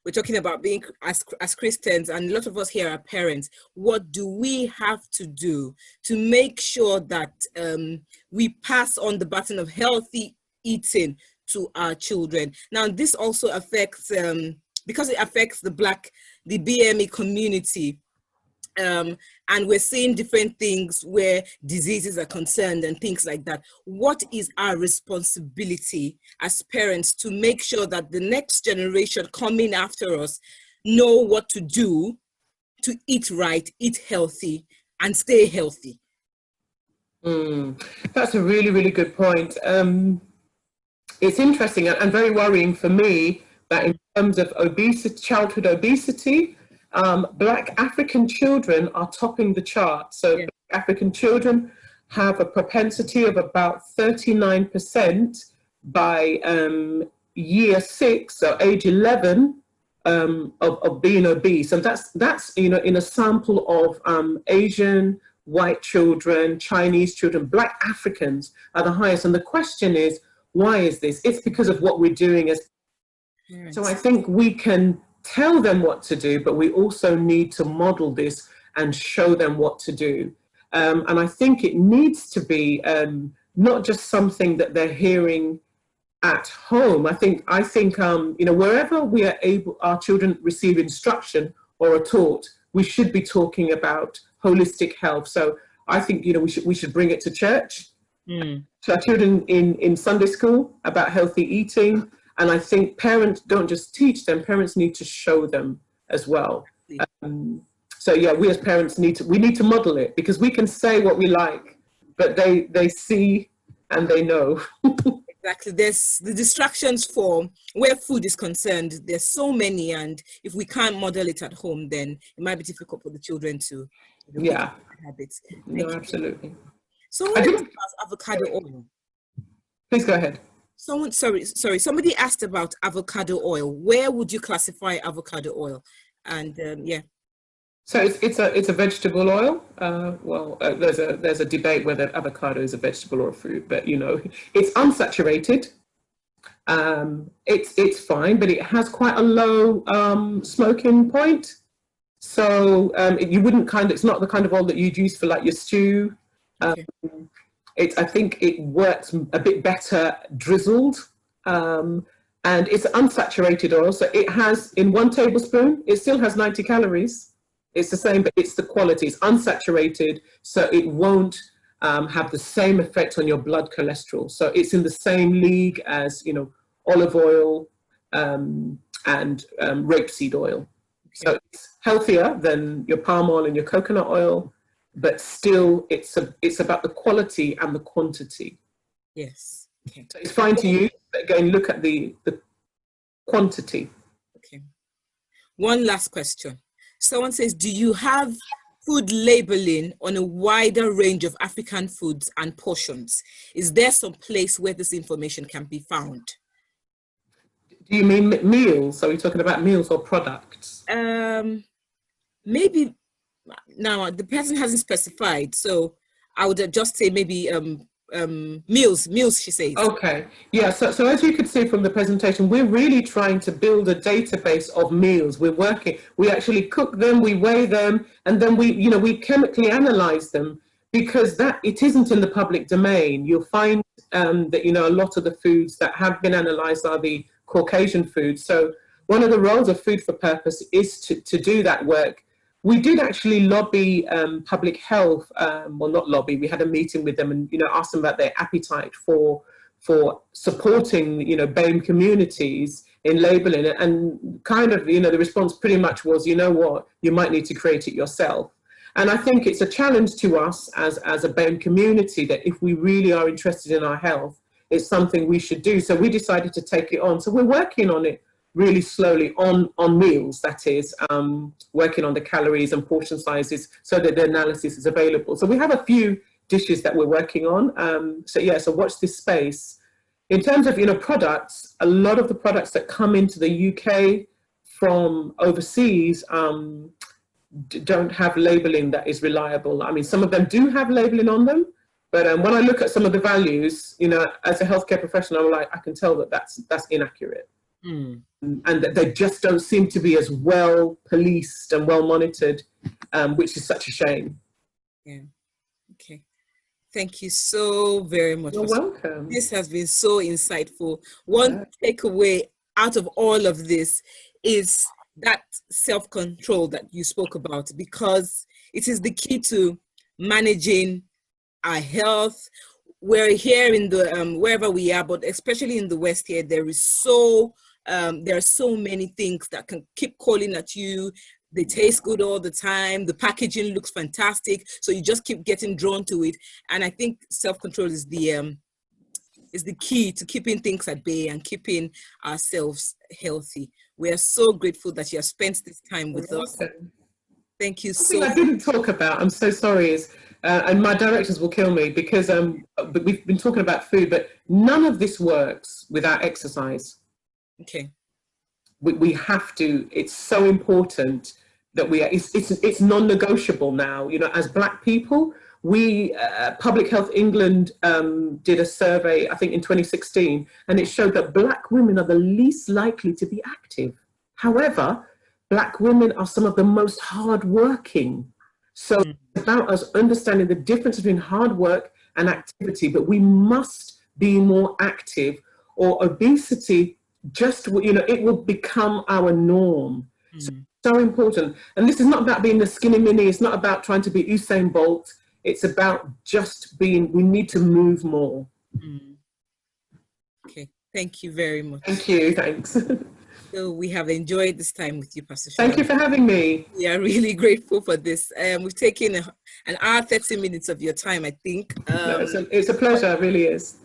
we're talking about being as Christians, and a lot of us here are parents, what do we have to do to make sure that we pass on the baton of healthy eating to our children? Now, this also affects, because it affects the BME community. And we're seeing different things where diseases are concerned and things like that. What is our responsibility as parents to make sure that the next generation coming after us know what to do to eat right, eat healthy, and stay healthy? That's a really, really good point. It's interesting and very worrying for me that in terms of childhood obesity, Black African children are topping the chart. So yeah. Black African children have a propensity of about 39% by year 6, so age 11, of being obese. And that's you know, in a sample of Asian, white children, Chinese children. Black Africans are the highest. And the question is, why is this? It's because of what we're doing as parents. So I think we can tell them what to do, but we also need to model this and show them what to do. And I think it needs to be not just something that they're hearing at home. I think you know, wherever we are able, our children receive instruction or are taught, we should be talking about holistic health. So I think, you know, we should bring it to church, to our children in Sunday school about healthy eating. And I think parents don't just teach them, parents need to show them as well. So yeah, we as parents need to model it, because we can say what we like, but they see and they know. Exactly. There's the distractions for where food is concerned. There's so many, and if we can't model it at home, then it might be difficult for the children to yeah habits. No, absolutely. So what about avocado oil? Please go ahead. Somebody asked about avocado oil. Where would you classify avocado oil? And yeah. So it's a vegetable oil. There's a debate whether avocado is a vegetable or a fruit, but you know, it's unsaturated. It's fine, but it has quite a low smoking point. So you wouldn't it's not the kind of oil that you'd use for like your stew. Okay. I think it works a bit better drizzled. And it's unsaturated oil. So it has, in 1 tablespoon, it still has 90 calories. It's the same, but it's the quality. It's unsaturated, so it won't have the same effect on your blood cholesterol. So it's in the same league as, olive oil and rapeseed oil. Okay. So it's healthier than your palm oil and your coconut oil, but still it's about the quality and the quantity. Yes. Okay. So it's fine to use, but again, look at the quantity. Okay. One last question. Someone says, do you have food labeling on a wider range of African foods and portions? Is there some place where this information can be found? Do you mean meals? Are we talking about meals or products? Maybe now the person hasn't specified, so I would just say maybe meals, she says. Okay, yeah, so as you could see from the presentation, we're really trying to build a database of meals. We actually cook them, we weigh them, and then we chemically analyze them, because it isn't in the public domain. You'll find that a lot of the foods that have been analyzed are the Caucasian foods. So one of the roles of Food for Purpose is to do that work. We did actually lobby public health, well, not lobby, we had a meeting with them and, asked them about their appetite for supporting, BAME communities in labeling it. And kind of, the response pretty much was, you know what, you might need to create it yourself. And I think it's a challenge to us as a BAME community that if we really are interested in our health, it's something we should do. So we decided to take it on. So we're working on it really slowly on meals, that is, working on the calories and portion sizes so that the analysis is available. So we have a few dishes that we're working on. So watch this space. In terms of, products, a lot of the products that come into the UK from overseas don't have labeling that is reliable. I mean, some of them do have labeling on them, but when I look at some of the values, as a healthcare professional, I'm like, I can tell that that's inaccurate. Mm. And that they just don't seem to be as well policed and well monitored, which is such a shame. Yeah. Okay. Thank you so very much. You're welcome. This has been so insightful. One takeaway out of all of this is that self-control that you spoke about, because it is the key to managing our health. We're here in the wherever we are, but especially in the West here, there are so many things that can keep calling at you. They taste good all the time. The packaging looks fantastic, so you just keep getting drawn to it. And I think self-control is the key to keeping things at bay and keeping ourselves healthy. We are so grateful that you have spent this time with us. Thank you so much. I didn't talk about, I'm so sorry, is and my directors will kill me, because we've been talking about food, but none of this works without exercise. Okay. We have to. It's so important that it's non-negotiable now. As Black people, we Public Health England did a survey, I think in 2016, and it showed that Black women are the least likely to be active. However, Black women are some of the most hardworking. So it's about us understanding the difference between hard work and activity, but we must be more active, or obesity it will become our norm. So important. And this is not about being the skinny mini. It's not about trying to be Usain Bolt. It's about just being, we need to move more. Okay. Thank you very much. Thank you. Thanks. So we have enjoyed this time with you, Pastor Sola. Thank you for having me. We are really grateful for this. We've taken an hour, 30 minutes of your time, I think. No, it's a pleasure. It really is.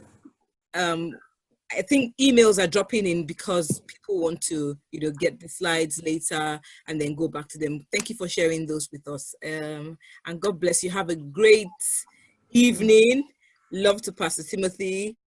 I think emails are dropping in because people want to, get the slides later and then go back to them. Thank you for sharing those with us. And God bless you. Have a great evening. Love to Pastor Timothy.